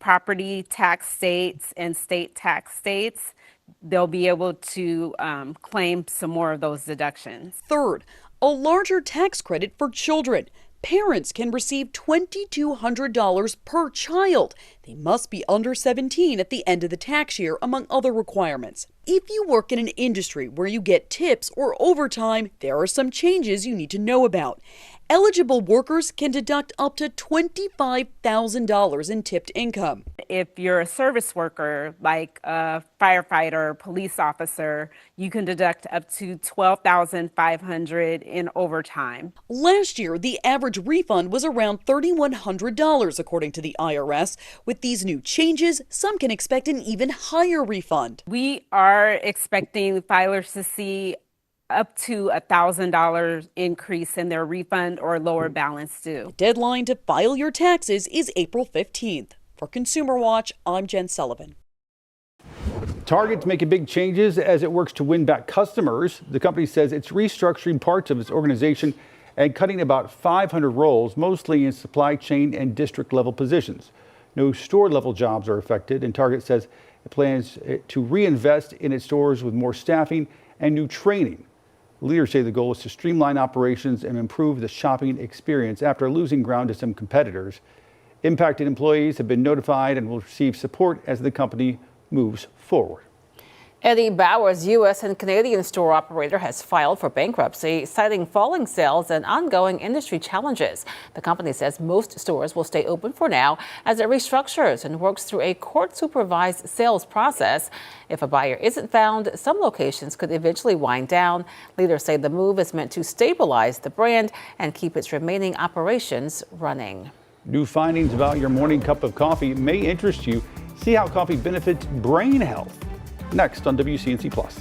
property tax states and state tax states, they'll be able to claim some more of those deductions. Third, a larger tax credit for children. Parents can receive $2,200 per child. They must be under 17 at the end of the tax year, among other requirements. If you work in an industry where you get tips or overtime, there are some changes you need to know about. Eligible workers can deduct up to $25,000 in tipped income. If you're a service worker, like a firefighter, police officer, you can deduct up to $12,500 in overtime. Last year, the average refund was around $3,100, according to the IRS. With these new changes, some can expect an even higher refund. We are expecting filers to see up to $1,000 increase in their refund or lower balance due. The deadline to file your taxes is April 15th. For Consumer Watch, I'm Jen Sullivan. Target's making big changes as it works to win back customers. The company says it's restructuring parts of its organization and cutting about 500 roles, mostly in supply chain and district level positions. No store level jobs are affected, and Target says it plans to reinvest in its stores with more staffing and new training. Leaders say the goal is to streamline operations and improve the shopping experience after losing ground to some competitors. Impacted employees have been notified and will receive support as the company moves forward. Eddie Bauer's U.S. and Canadian store operator has filed for bankruptcy, citing falling sales and ongoing industry challenges. The company says most stores will stay open for now as it restructures and works through a court-supervised sales process. If a buyer isn't found, some locations could eventually wind down. Leaders say the move is meant to stabilize the brand and keep its remaining operations running. New findings about your morning cup of coffee may interest you. See how coffee benefits brain health. Next on WCNC Plus.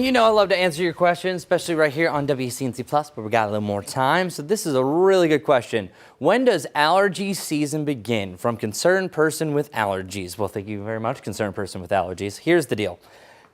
You know I love to answer your questions, especially right here on WCNC Plus, but we got a little more time. So this is a really good question. When does allergy season begin? From Concerned Person with Allergies. Well, thank you very much, Concerned Person with Allergies. Here's the deal.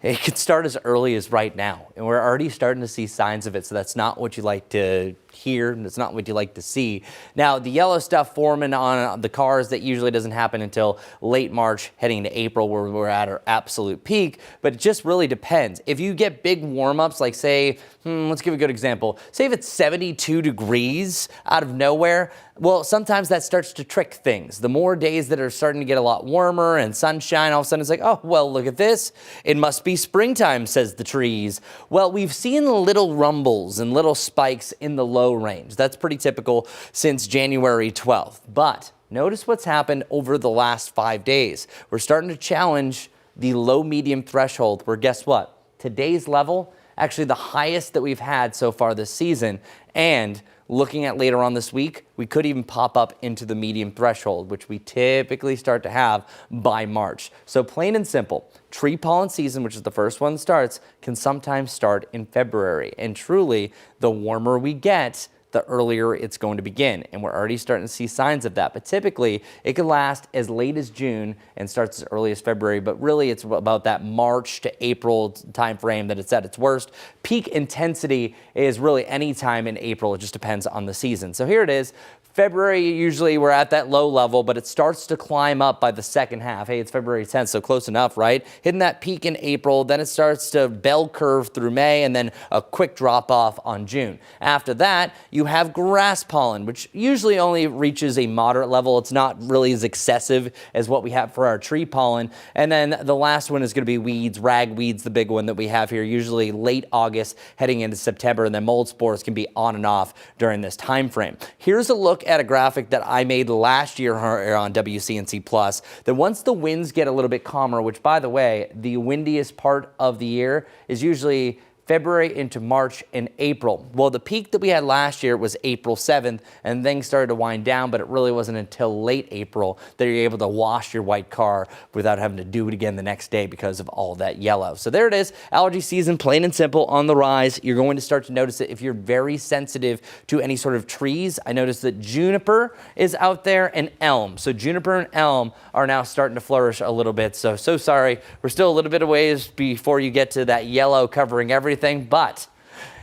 It could start as early as right now, and we're already starting to see signs of it, so that's not what you like to hear, and it's not what you like to see. Now, the yellow stuff forming on the cars, that usually doesn't happen until late March, heading into April, where we're at our absolute peak, but it just really depends. If you get big warm-ups, like say, let's give a good example. Say if it's 72 degrees out of nowhere, well, sometimes that starts to trick things. The more days that are starting to get a lot warmer and sunshine, all of a sudden it's like, oh, well, look at this. It must be springtime, says the trees. Well, we've seen little rumbles and little spikes in the low range. That's pretty typical since January 12th. But notice what's happened over the last 5 days. We're starting to challenge the low-medium threshold, where guess what? Today's level, actually the highest that we've had so far this season, and looking at later on this week, we could even pop up into the medium threshold, which we typically start to have by March. So plain and simple, tree pollen season, which is the first one that starts, can sometimes start in February. And truly, the warmer we get, the earlier it's going to begin. And we're already starting to see signs of that. But typically, it could last as late as June and starts as early as February. But really, it's about that March to April time frame that it's at its worst. Peak intensity is really any time in April. It just depends on the season. So here it is. February, usually we're at that low level, but it starts to climb up by the second half. Hey, it's February 10th, so close enough, right? Hitting that peak in April, then it starts to bell curve through May, and then a quick drop off on June. After that, you have grass pollen, which usually only reaches a moderate level. It's not really as excessive as what we have for our tree pollen. And then the last one is going to be weeds, ragweeds, the big one that we have here, usually late August, heading into September, and then mold spores can be on and off during this time frame. Here's a look at a graphic that I made last year on WCNC Plus, that once the winds get a little bit calmer, which by the way, the windiest part of the year is usually February into March and April. Well, the peak that we had last year was April 7th, and things started to wind down, but it really wasn't until late April that you're able to wash your white car without having to do it again the next day because of all that yellow. So there it is, allergy season, plain and simple, on the rise. You're going to start to notice it if you're very sensitive to any sort of trees. I noticed that juniper is out there and elm. So juniper and elm are now starting to flourish a little bit. So sorry, we're still a little bit of ways before you get to that yellow covering everything, but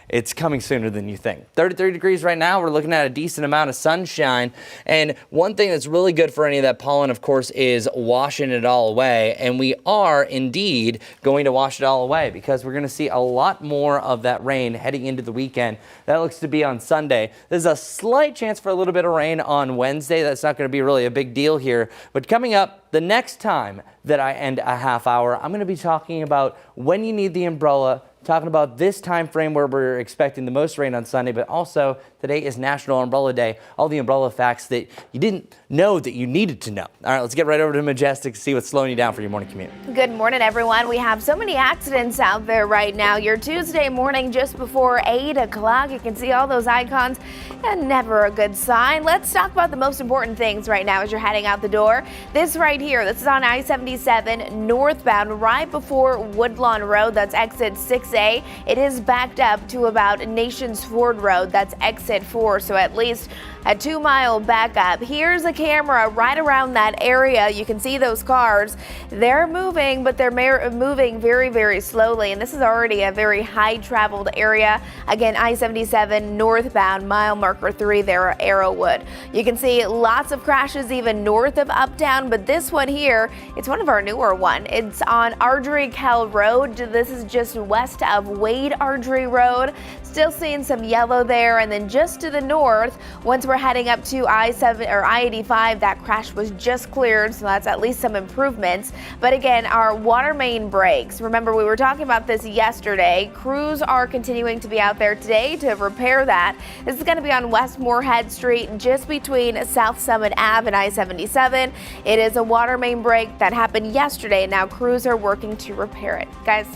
it's coming sooner than you think. 33 degrees right now. We're looking at a decent amount of sunshine. And one thing that's really good for any of that pollen, of course, is washing it all away. And we are indeed going to wash it all away because we're going to see a lot more of that rain heading into the weekend. That looks to be on Sunday. There's a slight chance for a little bit of rain on Wednesday. That's not going to be really a big deal here. But coming up, the next time that I end a half hour, I'm going to be talking about when you need the umbrella, talking about this time frame where we're expecting the most rain on Sunday, but also today is National Umbrella Day. All the umbrella facts that you didn't know that you needed to know. All right, let's get right over to Majestic to see what's slowing you down for your morning commute. Good morning, everyone. We have so many accidents out there right now. Your Tuesday morning just before 8 o'clock. You can see all those icons, and never a good sign. Let's talk about the most important things right now as you're heading out the door. This right here, this is on I-77 northbound right before Woodlawn Road. That's exit 6A. It is backed up to about Nations Ford Road. That's exit 4, so at least a 2-mile backup. Here's a camera right around that area. You can see those cars. They're moving, but they're moving very, very slowly. And this is already a very high traveled area. Again, I-77 northbound, mile marker 3 there, Arrowwood. You can see lots of crashes even north of Uptown, but this one here, it's one of our newer one. It's on Ardrey Kell Road. This is just west of Wade Ardrey Road. Still seeing some yellow there, and then just to the north, once we're heading up to I-7 or I-85, that crash was just cleared, so that's at least some improvements. But again, our water main breaks. Remember, we were talking about this yesterday. Crews are continuing to be out there today to repair that. This is going to be on West Moorhead Street, just between South Summit Ave and I-77. It is a water main break that happened yesterday, and now crews are working to repair it. Guys.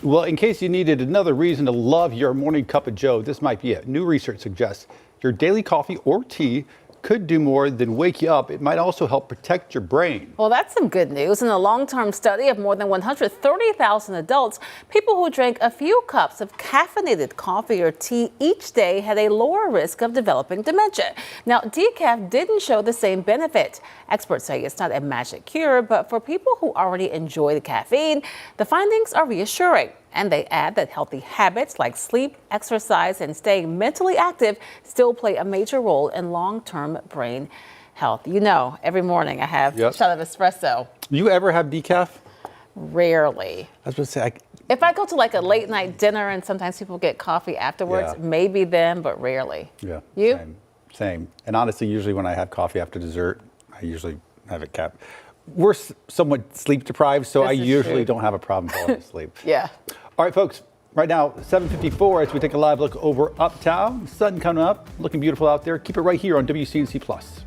Well, in case you needed another reason to love your morning cup of joe, this might be it. New research suggests your daily coffee or tea could do more than wake you up. It might also help protect your brain. Well, that's some good news. In a long-term study of more than 130,000 adults, people who drank a few cups of caffeinated coffee or tea each day had a lower risk of developing dementia. Now, decaf didn't show the same benefit. Experts say it's not a magic cure, but for people who already enjoy the caffeine, the findings are reassuring. And they add that healthy habits like sleep, exercise, and staying mentally active still play a major role in long-term brain health. You know, every morning I have a shot of espresso. You ever have decaf? Rarely. I was going to say, if I go to like a late night dinner and sometimes people get coffee afterwards, maybe then, but rarely. Yeah. You? Same. And honestly, usually when I have coffee after dessert, I usually have it capped. We're somewhat sleep deprived, so I usually don't have a problem falling asleep. Yeah. All right, folks. Right now, 7:54 as we take a live look over uptown. Sun coming up, looking beautiful out there. Keep it right here on WCNC Plus.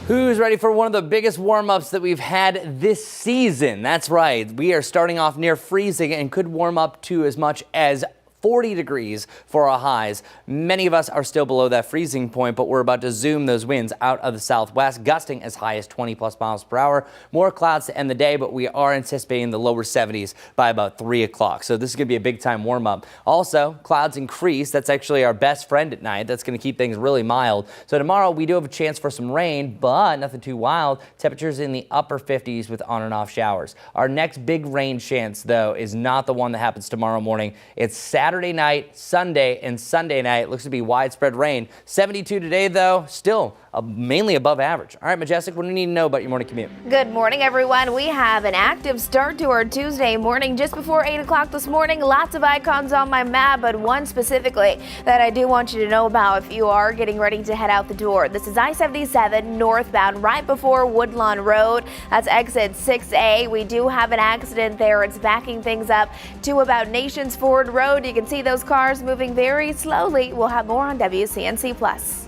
Who's ready for one of the biggest warm-ups that we've had this season? That's right. We are starting off near freezing and could warm up to as much as 40 degrees for our highs. Many of us are still below that freezing point, but we're about to zoom those winds out of the southwest, gusting as high as 20+ miles per hour. More clouds to end the day, but we are anticipating the lower 70s by about 3 o'clock. So this is going to be a big time warm up. Also, clouds increase. That's actually our best friend at night. That's going to keep things really mild. So tomorrow we do have a chance for some rain, but nothing too wild. Temperatures in the upper 50s with on and off showers. Our next big rain chance, though, is not the one that happens tomorrow morning. It's Saturday night, Sunday, and Sunday night. Looks to be widespread rain. 72 today, though, still mainly above average. All right, Majestic, what do we need to know about your morning commute? Good morning, everyone. We have an active start to our Tuesday morning just before 8 o'clock this morning. Lots of icons on my map, but one specifically that I do want you to know about if you are getting ready to head out the door. This is I-77 northbound right before Woodlawn Road. That's exit 6A. We do have an accident there. It's backing things up to about Nations Ford Road. You can see those cars moving very slowly. We'll have more on WCNC Plus.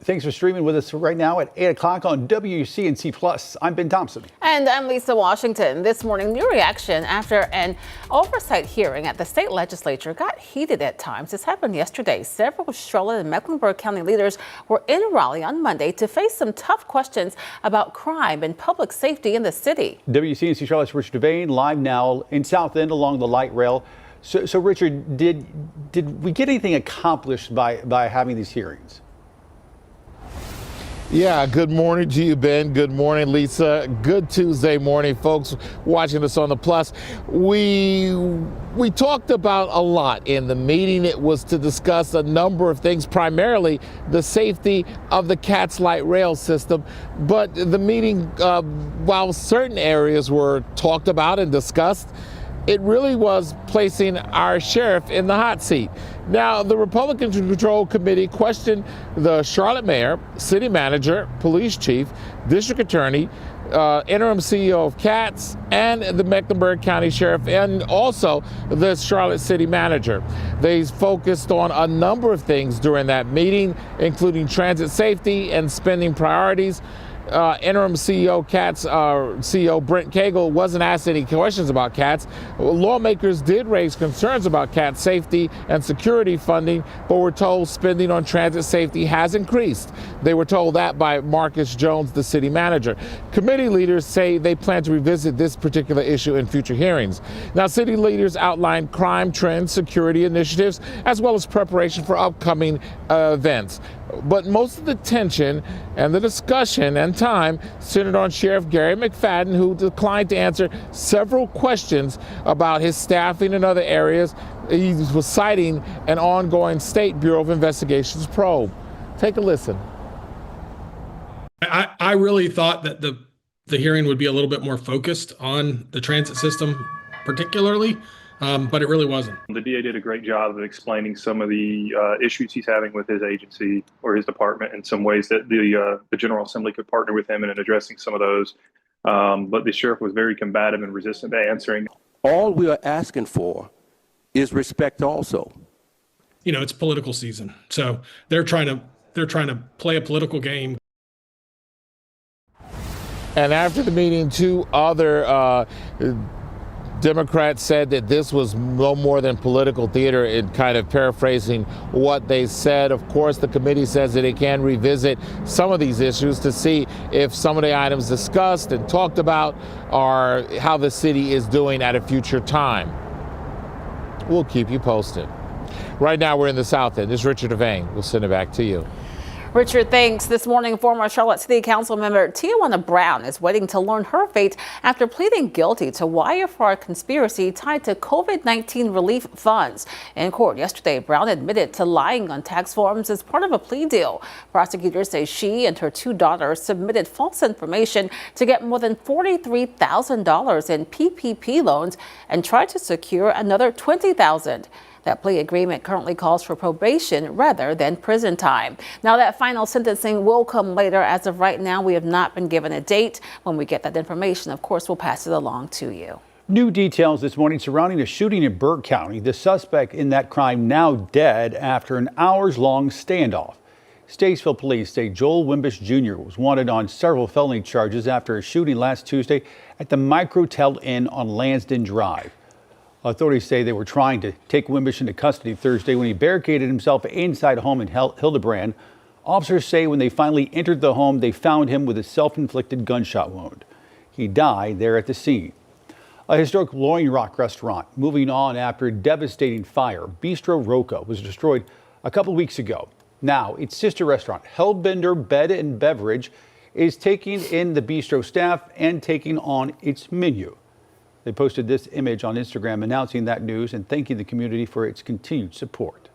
Thanks for streaming with us right now at 8 o'clock on WCNC Plus. I'm Ben Thompson. And I'm Lisa Washington. This morning, new reaction after an oversight hearing at the state legislature got heated at times. This happened yesterday. Several Charlotte and Mecklenburg County leaders were in Raleigh on Monday to face some tough questions about crime and public safety in the city. WCNC Charlotte's Richard Devane live now in South End along the light rail. So Richard, did we get anything accomplished by having these hearings? Yeah, good morning to you, Ben. Good morning, Lisa. Good Tuesday morning, folks watching us on the Plus. We talked about a lot in the meeting. It was to discuss a number of things, primarily the safety of the CATS light rail system. But the meeting, while certain areas were talked about and discussed, it really was placing our sheriff in the hot seat. Now, the Republican-controlled committee questioned the Charlotte mayor, city manager, police chief, district attorney, interim CEO of CATS, and the Mecklenburg County sheriff, and also the Charlotte city manager. They focused on a number of things during that meeting, including transit safety and spending priorities. Interim CEO CATS, CEO Brent Cagle wasn't asked any questions about CATS. Lawmakers did raise concerns about CATS safety and security funding, but were told spending on transit safety has increased. They were told that by Marcus Jones, the city manager. Committee leaders say they plan to revisit this particular issue in future hearings. Now, city leaders outlined crime trends, security initiatives, as well as preparation for upcoming events. But most of the tension and the discussion and time centered on Sheriff Gary McFadden, who declined to answer several questions about his staffing in other areas. He was citing an ongoing State Bureau of Investigations probe. Take a listen. I really thought that the hearing would be a little bit more focused on the transit system particularly, but it really wasn't. The DA did a great job of explaining some of the issues he's having with his agency or his department in some ways that the General Assembly could partner with him in addressing some of those. But the sheriff was very combative and resistant to answering. All we are asking for is respect also. You know, it's political season, so they're trying to play a political game. And after the meeting, two other Democrats said that this was no more than political theater, in kind of paraphrasing what they said. Of course, the committee says that it can revisit some of these issues to see if some of the items discussed and talked about are how the city is doing at a future time. We'll keep you posted. Right now, we're in the South End. This is Richard Devane. We'll send it back to you. Richard, thanks. This morning, former Charlotte City Council member Tijuana Brown is waiting to learn her fate after pleading guilty to wire fraud conspiracy tied to COVID-19 relief funds. In court yesterday, Brown admitted to lying on tax forms as part of a plea deal. Prosecutors say she and her two daughters submitted false information to get more than $43,000 in PPP loans and tried to secure another $20,000. That plea agreement currently calls for probation rather than prison time. Now, that final sentencing will come later. As of right now, we have not been given a date. When we get that information, of course, we'll pass it along to you. New details this morning surrounding a shooting in Burke County. The suspect in that crime now dead after an hours-long standoff. Statesville police say Joel Wimbish Jr. was wanted on several felony charges after a shooting last Tuesday at the Microtel Inn on Lansdowne Drive. Authorities say they were trying to take Wimbish into custody Thursday when he barricaded himself inside a home in Hildebrand. Officers say when they finally entered the home, they found him with a self-inflicted gunshot wound. He died there at the scene. A historic Loin Rock restaurant moving on after a devastating fire. Bistro Roca was destroyed a couple weeks ago. Now, its sister restaurant, Hellbender Bed and Beverage, is taking in the bistro staff and taking on its menu. They posted this image on Instagram announcing that news and thanking the community for its continued support.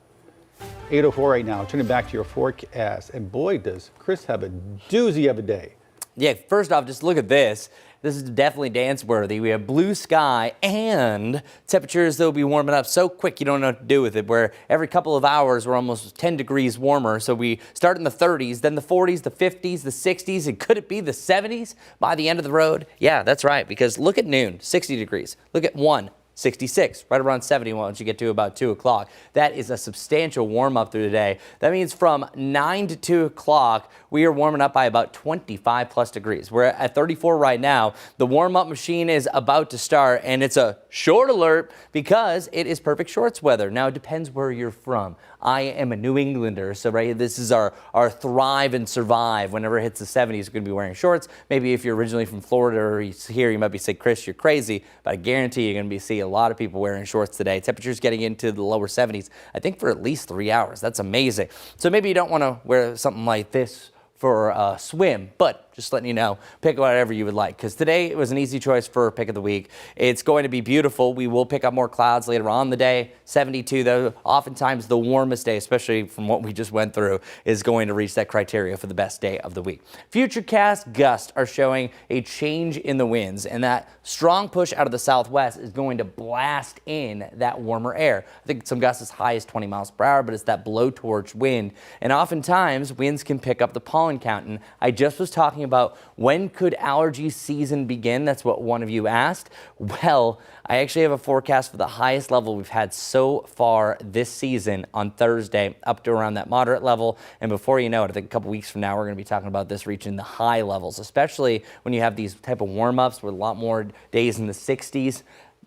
8:04 right now. Turning back to your forecast. And boy, does Chris have a doozy of a day. Yeah, first off, just look at this. This is definitely dance-worthy. We have blue sky and temperatures that will be warming up so quick you don't know what to do with it, where every couple of hours we're almost 10 degrees warmer. So we start in the 30s, then the 40s, the 50s, the 60s, and could it be the 70s by the end of the road? Yeah, that's right, because look at noon, 60 degrees. Look at 1, 66, right around 70 once you get to about 2 o'clock. That is a substantial warm up through the day. That means from 9 to 2 o'clock, we are warming up by about 25 plus degrees. We're at 34 right now. The warm up machine is about to start, and it's a short alert because it is perfect shorts weather. Now, it depends where you're from. I am a New Englander, so right, this is our thrive and survive. Whenever it hits the 70s, you're going to be wearing shorts. Maybe if you're originally from Florida or here, you might be saying, Chris, you're crazy, but I guarantee you're going to be seeing a lot of people wearing shorts today. Temperatures getting into the lower 70s, I think, for at least 3 hours. That's amazing. So maybe you don't want to wear something like this for a swim, but just letting you know, pick whatever you would like, because today it was an easy choice for pick of the week. It's going to be beautiful. We will pick up more clouds later on in the day. 72, though, oftentimes the warmest day, especially from what we just went through, is going to reach that criteria for the best day of the week. Futurecast gusts are showing a change in the winds, and that strong push out of the southwest is going to blast in that warmer air. I think some gusts as high as 20 miles per hour, but it's that blowtorch wind, and oftentimes winds can pick up the pollen count. And I just was talking about when could allergy season begin. That's what one of you asked. Well, I actually have a forecast for the highest level we've had so far this season on Thursday, up to around that moderate level. And before you know it, I think a couple weeks from now, we're going to be talking about this reaching the high levels, especially when you have these type of warm-ups with a lot more days in the 60s.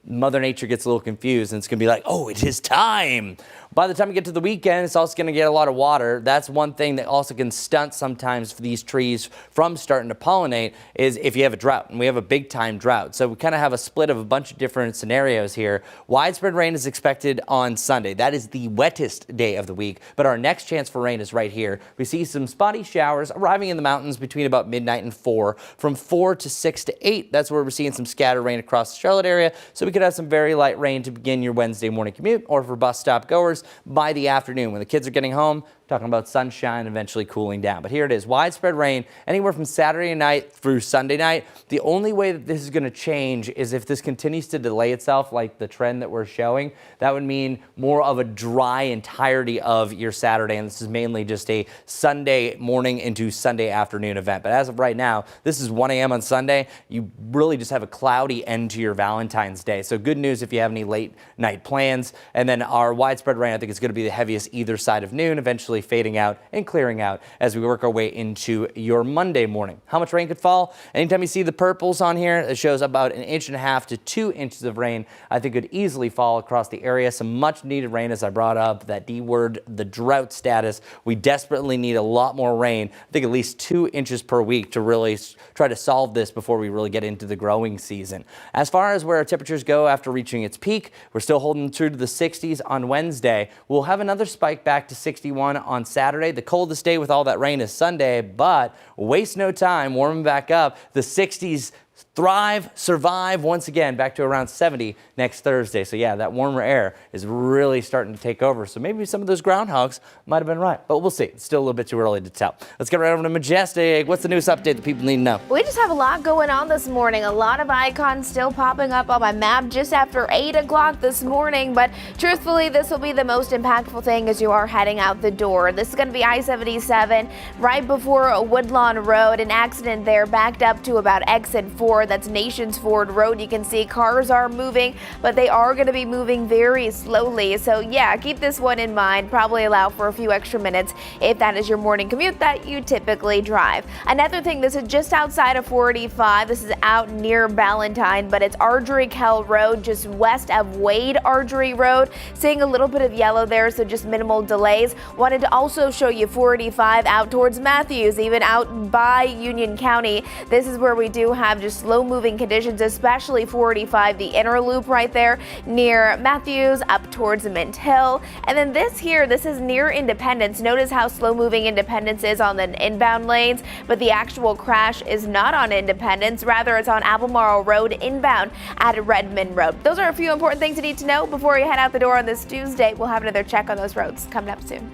Mother Nature gets a little confused, and it's going to be like, oh, it is time. By the time we get to the weekend, it's also going to get a lot of water. That's one thing that also can stunt sometimes for these trees from starting to pollinate is if you have a drought, and we have a big time drought. So we kind of have a split of a bunch of different scenarios here. Widespread rain is expected on Sunday. That is the wettest day of the week, but our next chance for rain is right here. We see some spotty showers arriving in the mountains between about midnight and 4, from 4 to 6 to 8. That's where we're seeing some scattered rain across the Charlotte area. So we could have some very light rain to begin your Wednesday morning commute, or for bus stop goers by the afternoon when the kids are getting home. Talking about sunshine eventually cooling down. But here it is, widespread rain anywhere from Saturday night through Sunday night. The only way that this is going to change is if this continues to delay itself like the trend that we're showing. That would mean more of a dry entirety of your Saturday, and this is mainly just a Sunday morning into Sunday afternoon event. But as of right now, this is 1 a.m. on Sunday. You really just have a cloudy end to your Valentine's Day. So good news if you have any late night plans. And then our widespread rain, I think, is going to be the heaviest either side of noon, eventually fading out and clearing out as we work our way into your Monday morning. How much rain could fall? Anytime you see the purples on here, it shows about 1.5 inches to 2 inches of rain. I think could easily fall across the area. Some much needed rain, as I brought up that D word, the drought status. We desperately need a lot more rain. I think at least 2 inches per week to really try to solve this before we really get into the growing season. As far as where our temperatures go after reaching its peak, we're still holding true to the 60s on Wednesday. We'll have another spike back to 61 on Saturday. The coldest day with all that rain is Sunday, but waste no time warming back up. The 60s thrive, survive once again back to around 70 next Thursday. So yeah, that warmer air is really starting to take over. So maybe some of those groundhogs might have been right, but we'll see. It's still a little bit too early to tell. Let's get right over to Majestic. What's the news update that people need to know? We just have a lot going on this morning. A lot of icons still popping up on my map just after 8 o'clock this morning. But truthfully, this will be the most impactful thing as you are heading out the door. This is going to be I-77 right before Woodlawn Road. An accident there backed up to about exit 4. That's Nations Ford Road. You can see cars are moving, but they are going to be moving very slowly. So yeah, keep this one in mind. Probably allow for a few extra minutes if that is your morning commute that you typically drive. Another thing, this is just outside of 45. This is out near Ballantyne, but it's Ardrey Kell Road, just west of Wade Ardrey Road. Seeing a little bit of yellow there, so just minimal delays. Wanted to also show you 45 out towards Matthews, even out by Union County. This is where we do have just slow moving conditions, especially 45, the inner loop right there near Matthews up towards Mint Hill. And then this here, this is near Independence. Notice how slow moving Independence is on the inbound lanes, but the actual crash is not on Independence. Rather, it's on Albemarle Road inbound at Redmond Road. Those are a few important things you need to know before you head out the door on this Tuesday. We'll have another check on those roads coming up soon.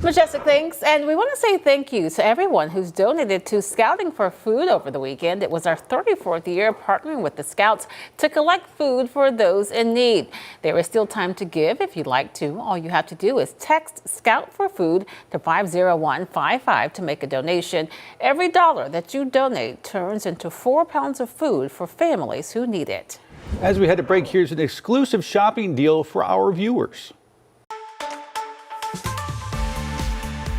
Majestic, thanks. And we want to say thank you to everyone who's donated to Scouting for Food over the weekend. It was our 34th year partnering with the Scouts to collect food for those in need. There is still time to give if you'd like to. All you have to do is text Scout for Food to 50155 to make a donation. Every dollar that you donate turns into 4 pounds of food for families who need it. As we head to break, here's an exclusive shopping deal for our viewers.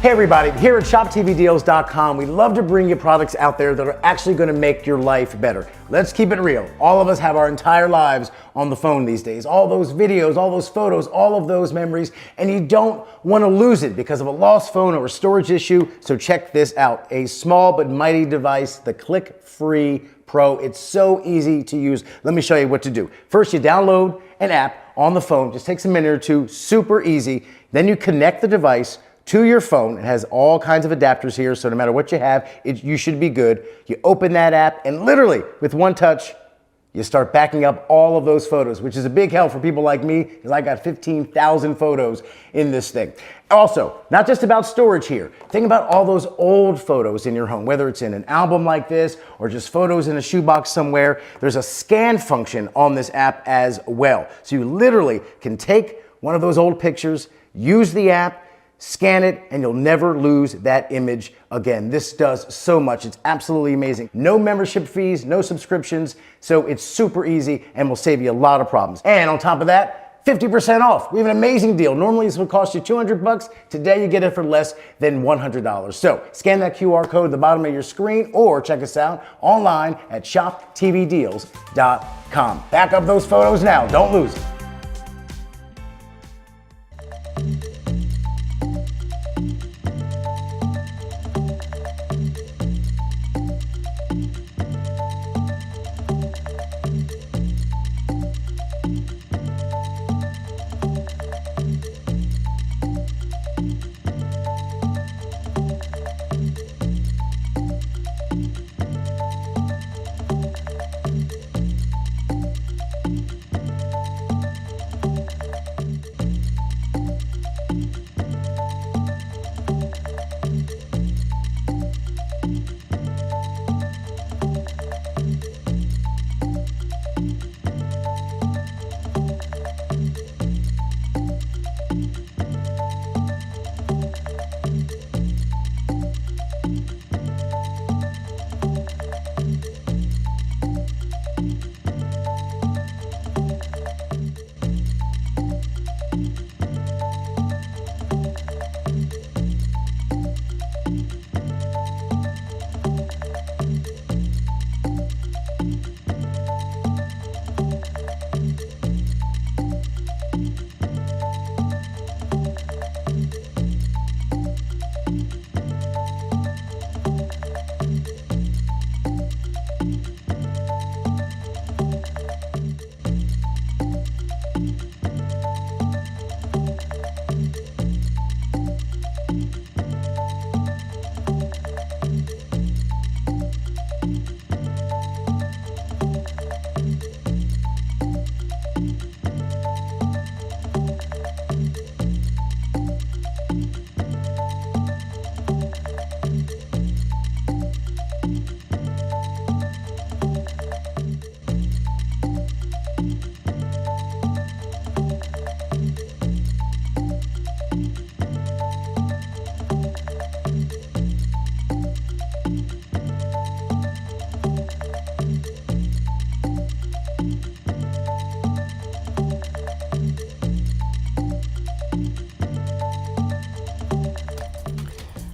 Hey everybody, here at ShopTVDeals.com, we love to bring you products out there that are actually going to make your life better. Let's keep it real. All of us have our entire lives on the phone these days. All those videos, all those photos, all of those memories, and you don't want to lose it because of a lost phone or a storage issue. So check this out. A small but mighty device, the Click Free Pro. It's so easy to use. Let me show you what to do. First, you download an app on the phone. Just takes a minute or two. Super easy. Then you connect the device to your phone. It has all kinds of adapters here, so no matter what you have, you should be good. You open that app, and literally, with one touch, you start backing up all of those photos, which is a big help for people like me, because I got 15,000 photos in this thing. Also, not just about storage here. Think about all those old photos in your home, whether it's in an album like this, or just photos in a shoebox somewhere. There's a scan function on this app as well. So you literally can take one of those old pictures, use the app, scan it, and you'll never lose that image again. This does so much. It's absolutely amazing. No membership fees, no subscriptions, so it's super easy and will save you a lot of problems. And on top of that, 50% off. We have an amazing deal. Normally this would cost you $200. Today you get it for less than $100. So scan that QR code at the bottom of your screen or check us out online at ShopTVDeals.com. Back up those photos now. Don't lose them.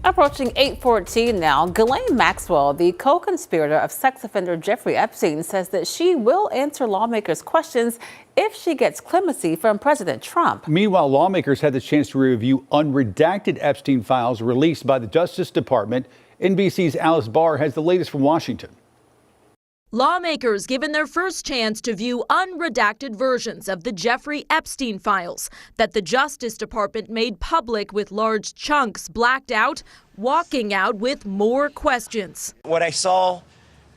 Approaching 8:14 now, Ghislaine Maxwell, the co-conspirator of sex offender Jeffrey Epstein, says that she will answer lawmakers' questions if she gets clemency from President Trump. Meanwhile, lawmakers had the chance to review unredacted Epstein files released by the Justice Department. NBC's Alice Barr has the latest from Washington. Lawmakers given their first chance to view unredacted versions of the Jeffrey Epstein files that the Justice Department made public with large chunks blacked out, walking out with more questions. What I saw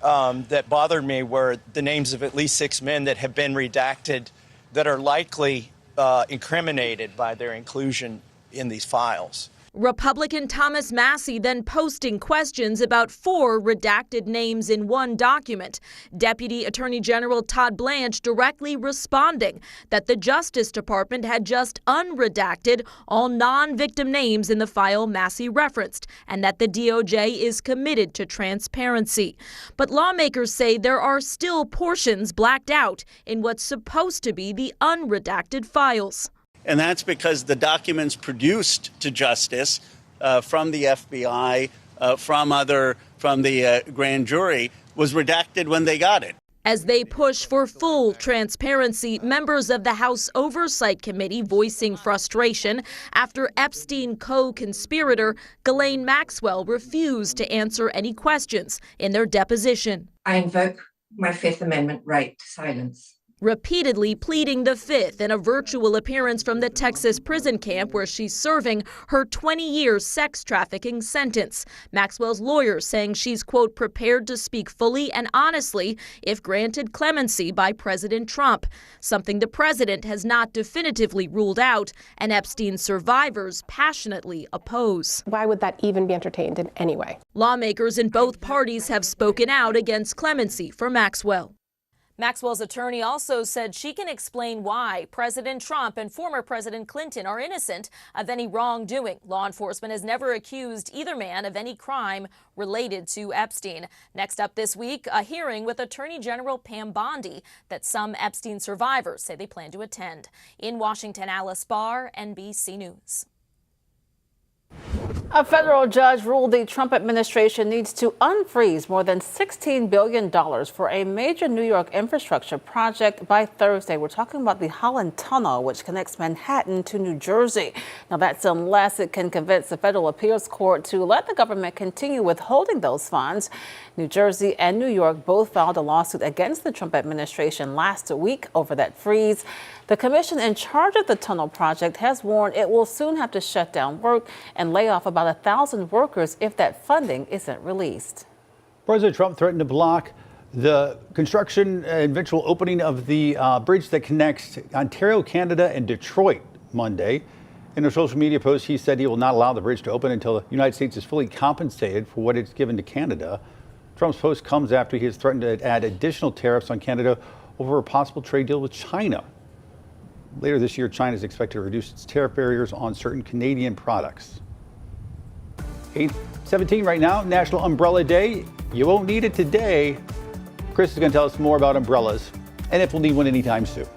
that bothered me were the names of at least 6 men that have been redacted that are likely incriminated by their inclusion in these files. Republican Thomas Massie then posting questions about 4 redacted names in one document. Deputy Attorney General Todd Blanche directly responding that the Justice Department had just unredacted all non-victim names in the file Massie referenced, and that the DOJ is committed to transparency. But lawmakers say there are still portions blacked out in what's supposed to be the unredacted files. And that's because the documents produced to justice from the FBI, from the grand jury, was redacted when they got it. As they push for full transparency, members of the House Oversight Committee voicing frustration after Epstein co-conspirator Ghislaine Maxwell refused to answer any questions in their deposition. I invoke my Fifth Amendment right to silence. Repeatedly pleading the Fifth in a virtual appearance from the Texas prison camp where she's serving her 20-year sex trafficking sentence. Maxwell's lawyer saying she's, quote, prepared to speak fully and honestly if granted clemency by President Trump, something the president has not definitively ruled out and Epstein survivors passionately oppose. Why would that even be entertained in any way? Lawmakers in both parties have spoken out against clemency for Maxwell. Maxwell's attorney also said she can explain why President Trump and former President Clinton are innocent of any wrongdoing. Law enforcement has never accused either man of any crime related to Epstein. Next up this week, a hearing with Attorney General Pam Bondi that some Epstein survivors say they plan to attend. In Washington, Alice Barr, NBC News. A federal judge ruled the Trump administration needs to unfreeze more than $16 billion for a major New York infrastructure project by Thursday. We're talking about the Holland Tunnel, which connects Manhattan to New Jersey. Now, that's unless it can convince the federal appeals court to let the government continue withholding those funds. New Jersey and New York both filed a lawsuit against the Trump administration last week over that freeze. The commission in charge of the tunnel project has warned it will soon have to shut down work and lay off about 1,000 workers if that funding isn't released. President Trump threatened to block the construction and eventual opening of the bridge that connects Ontario, Canada, and Detroit Monday. In a social media post, he said he will not allow the bridge to open until the United States is fully compensated for what it's given to Canada. Trump's post comes after he has threatened to add additional tariffs on Canada over a possible trade deal with China. Later this year, China is expected to reduce its tariff barriers on certain Canadian products. 8:17 right now, National Umbrella Day. You won't need it today. Chris is going to tell us more about umbrellas and if we'll need one anytime soon.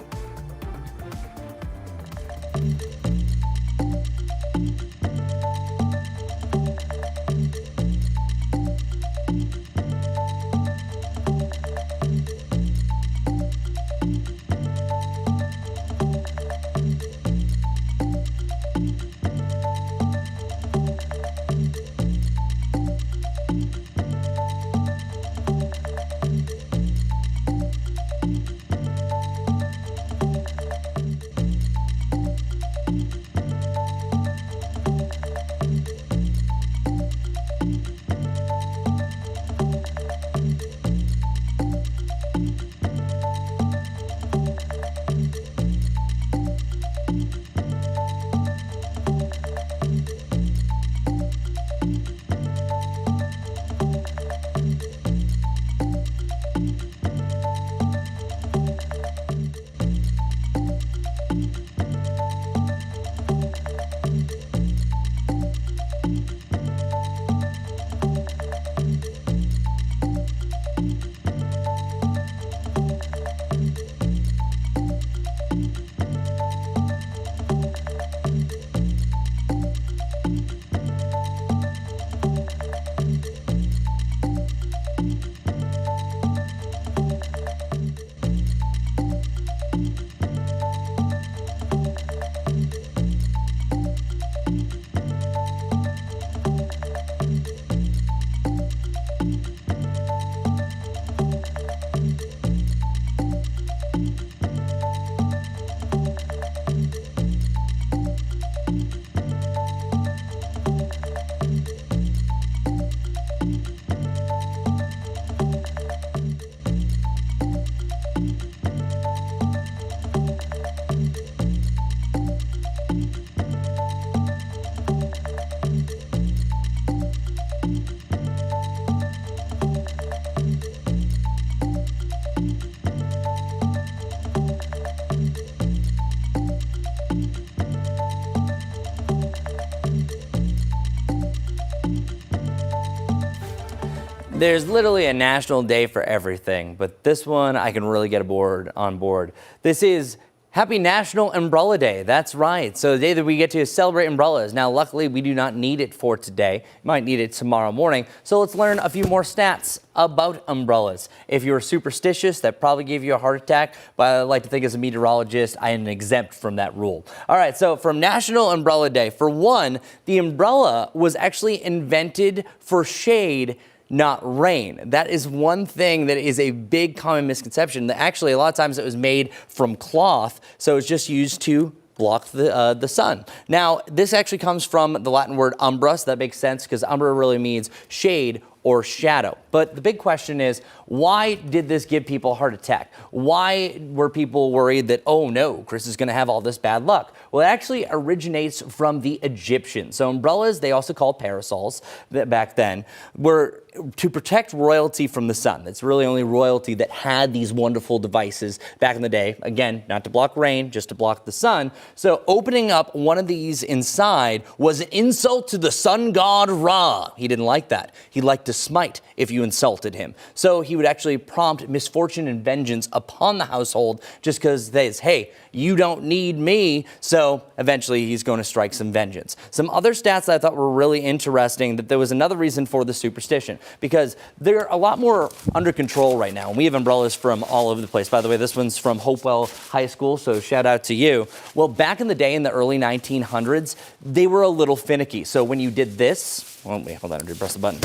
There's literally a national day for everything, but this one I can really get on board. This is Happy National Umbrella Day. That's right. So the day that we get to celebrate umbrellas. Now, luckily, we do not need it for today. You might need it tomorrow morning. So let's learn a few more stats about umbrellas. If you're superstitious, that probably gave you a heart attack, but I like to think as a meteorologist, I am exempt from that rule. All right, so from National Umbrella Day, for one, the umbrella was actually invented for shade, not rain. That is one thing that is a big common misconception. Actually, a lot of times it was made from cloth, so it's just used to block the sun. Now, this actually comes from the Latin word umbra, so that makes sense because umbra really means shade or shadow. But the big question is, why did this give people a heart attack? Why were people worried that, oh no, Chris is going to have all this bad luck? Well, it actually originates from the Egyptians. So umbrellas, they also called parasols back then, were to protect royalty from the sun. It's really only royalty that had these wonderful devices back in the day. Again, not to block rain, just to block the sun. So opening up one of these inside was an insult to the sun god Ra. He didn't like that. He liked to smite if you insulted him. So he would actually prompt misfortune and vengeance upon the household just because they say, hey, you don't need me. So eventually he's going to strike some vengeance. Some other stats that I thought were really interesting, that there was another reason for the superstition, because they're a lot more under control right now. And we have umbrellas from all over the place. By the way, this one's from Hopewell High School, so shout out to you. Well, back in the day in the early 1900s, they were a little finicky. So when you did this, well, wait, hold on, I did press the button.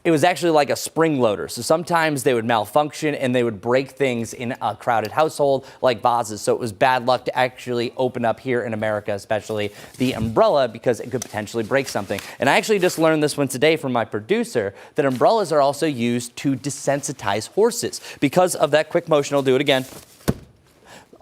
It was actually like a spring loader. So sometimes they would malfunction and they would break things in a crowded household like vases. So it was bad luck to actually open up here in America, especially the umbrella, because it could potentially break something. And I actually just learned this one today from my producer, that umbrellas are also used to desensitize horses. Because of that quick motion, I'll do it again.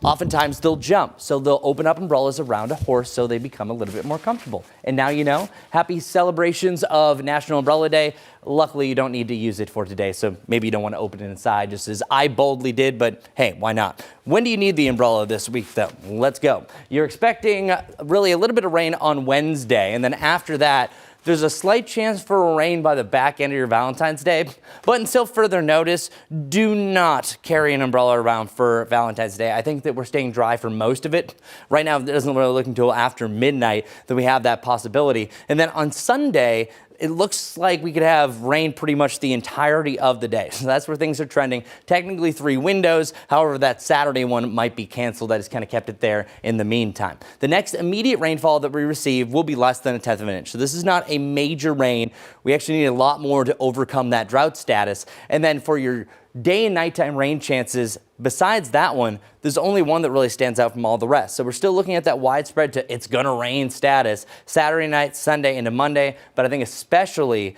Oftentimes they'll jump, so they'll open up umbrellas around a horse so they become a little bit more comfortable. And now you know. Happy celebrations of National Umbrella Day. Luckily, you don't need to use it for today, so maybe you don't want to open it inside, just as I boldly did, but hey, why not? When do you need the umbrella this week, though? Let's go. You're expecting really a little bit of rain on Wednesday, and then after that, there's a slight chance for rain by the back end of your Valentine's Day, but until further notice, do not carry an umbrella around for Valentine's Day. I think that we're staying dry for most of it. Right now, it doesn't really look until after midnight that we have that possibility. And then on Sunday, it looks like we could have rain pretty much the entirety of the day. So that's where things are trending. Technically 3 windows. However, that Saturday one might be canceled. That has kind of kept it there in the meantime. The next immediate rainfall that we receive will be less than 1/10 of an inch. So this is not a major rain. We actually need a lot more to overcome that drought status. And then for your day and nighttime rain chances, besides that one, there's only one that really stands out from all the rest. So we're still looking at that widespread to it's gonna rain status Saturday night, Sunday into Monday, but I think especially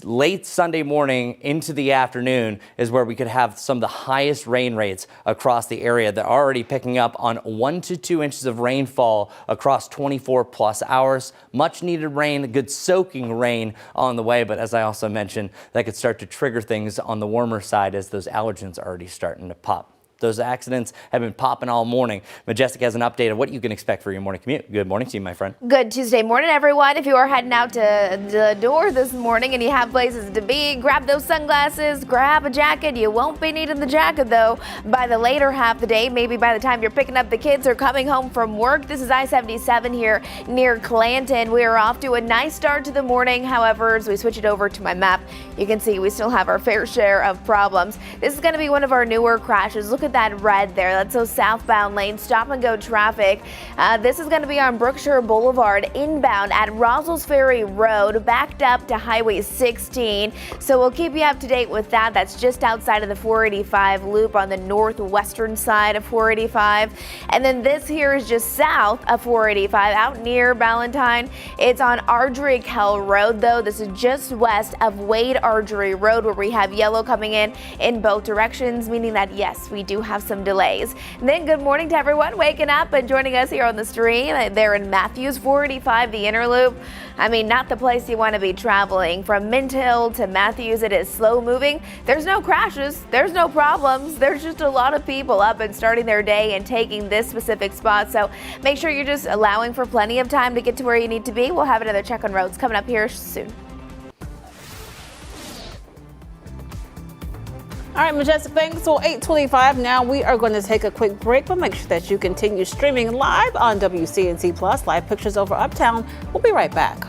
late Sunday morning into the afternoon is where we could have some of the highest rain rates across the area. They're already picking up on 1 to 2 inches of rainfall across 24 plus hours. Much needed rain, good soaking rain on the way, but as I also mentioned, that could start to trigger things on the warmer side as those allergens are already starting to pop. Those accidents have been popping all morning. Majestic has an update of what you can expect for your morning commute. Good morning to you, my friend. Good Tuesday morning, everyone. If you are heading out to the door this morning and you have places to be, grab those sunglasses, grab a jacket. You won't be needing the jacket, though, by the later half of the day. Maybe by the time you're picking up the kids or coming home from work. This is I-77 here near Clanton. We are off to a nice start to the morning. However, as we switch it over to my map, you can see we still have our fair share of problems. This is going to be one of our newer crashes. Look at that red there. That's those southbound lanes, stop and go traffic. This is going to be on Brookshire Boulevard inbound at Rossell's Ferry Road, backed up to Highway 16. So we'll keep you up to date with that. That's just outside of the 485 loop on the northwestern side of 485. And then this here is just south of 485 out near Ballantyne. It's on Ardrey-Kell Road, though. This is just west of Wade Ardrey Road, where we have yellow coming in both directions, meaning that yes, we do have some delays. And then good morning to everyone waking up and joining us here on the stream. They're in Matthews 485, the inner loop. I mean, not the place you want to be traveling. From Mint Hill to Matthews, it is slow moving. There's no crashes. There's no problems. There's just a lot of people up and starting their day and taking this specific spot. So make sure you're just allowing for plenty of time to get to where you need to be. We'll have another check on roads coming up here soon. All right, Majestic, thanks. So 8:25 now, we are going to take a quick break, but make sure that you continue streaming live on WCNC Plus, live pictures over Uptown. We'll be right back.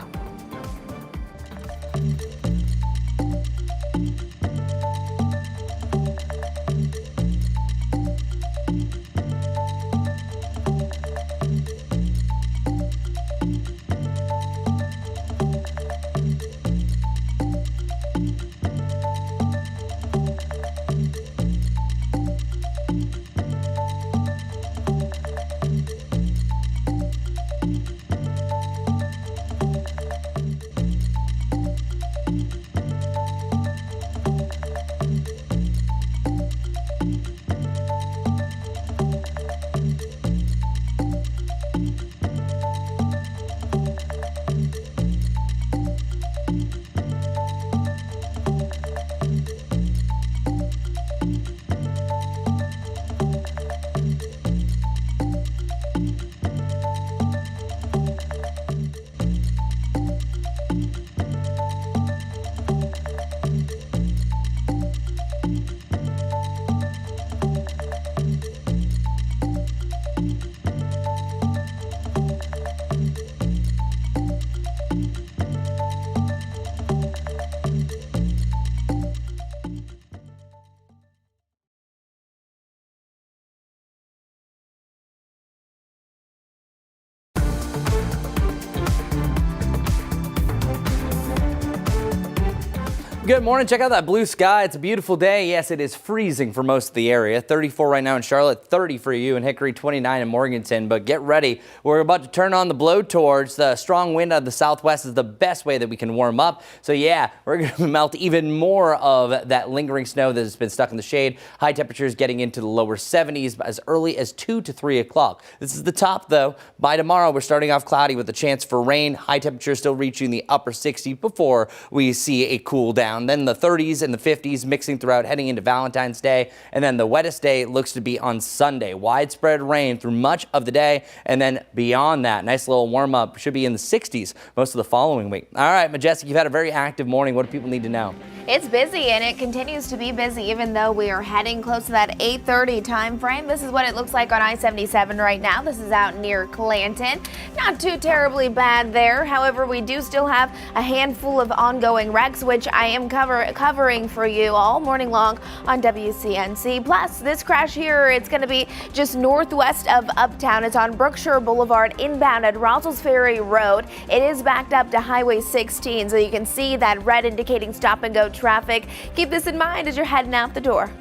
Good morning. Check out that blue sky. It's a beautiful day. Yes, it is freezing for most of the area. 34 right now in Charlotte, 30 for you in Hickory, 29 in Morganton. But get ready. We're about to turn on the blowtorch. The strong wind out of the southwest is the best way that we can warm up. So yeah, we're going to melt even more of that lingering snow that has been stuck in the shade. High temperatures getting into the lower 70s as early as 2 to 3 o'clock. This is the top though. By tomorrow, we're starting off cloudy with a chance for rain. High temperatures still reaching the upper 60s before we see a cool down. Then the 30s and the 50s mixing throughout heading into Valentine's Day. And then the wettest day looks to be on Sunday. Widespread rain through much of the day. And then beyond that, nice little warm up should be in the 60s most of the following week. All right, Majestic, you've had a very active morning. What do people need to know? It's busy and it continues to be busy even though we are heading close to that 8:30 time frame. This is what it looks like on I-77 right now. This is out near Clanton. Not too terribly bad there. However, we do still have a handful of ongoing wrecks, which I am covering for you all morning long on WCNC. Plus, this crash here, it's going to be just northwest of Uptown. It's on Brookshire Boulevard inbound at Rossell's Ferry Road. It is backed up to Highway 16, so you can see that red indicating stop and go traffic. Keep this in mind as you're heading out the door.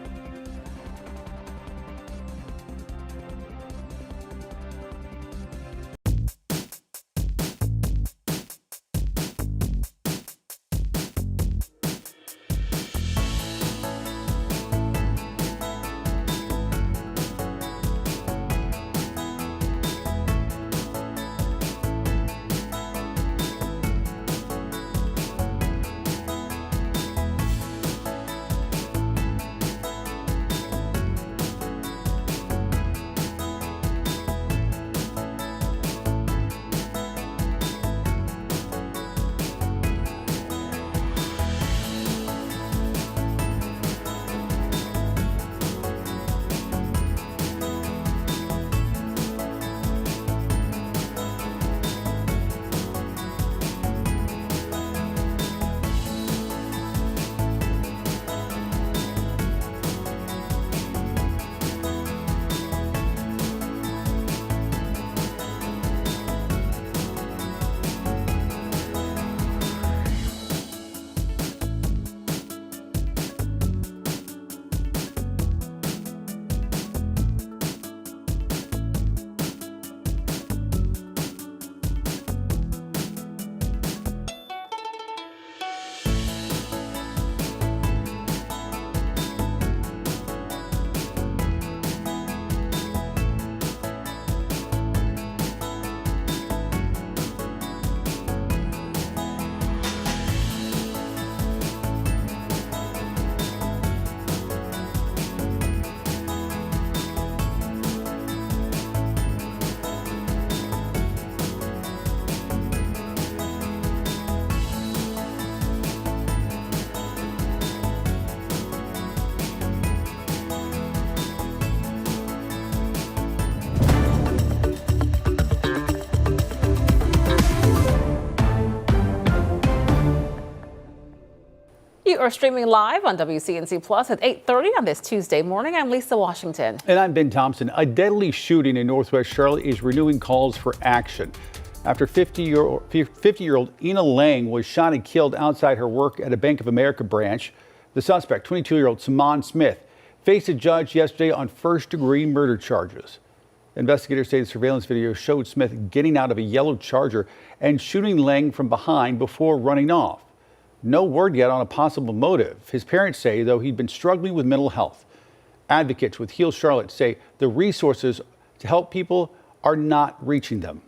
You are streaming live on WCNC Plus at 8:30 on this Tuesday morning. I'm Lisa Washington. And I'm Ben Thompson. A deadly shooting in Northwest Charlotte is renewing calls for action. After 50-year-old Ina Lang was shot and killed outside her work at a Bank of America branch, the suspect, 22-year-old Saman Smith, faced a judge yesterday on first-degree murder charges. Investigators say the surveillance video showed Smith getting out of a yellow Charger and shooting Lang from behind before running off. No word yet on a possible motive. His parents say, though, he'd been struggling with mental health. Advocates with Heal Charlotte say the resources to help people are not reaching them.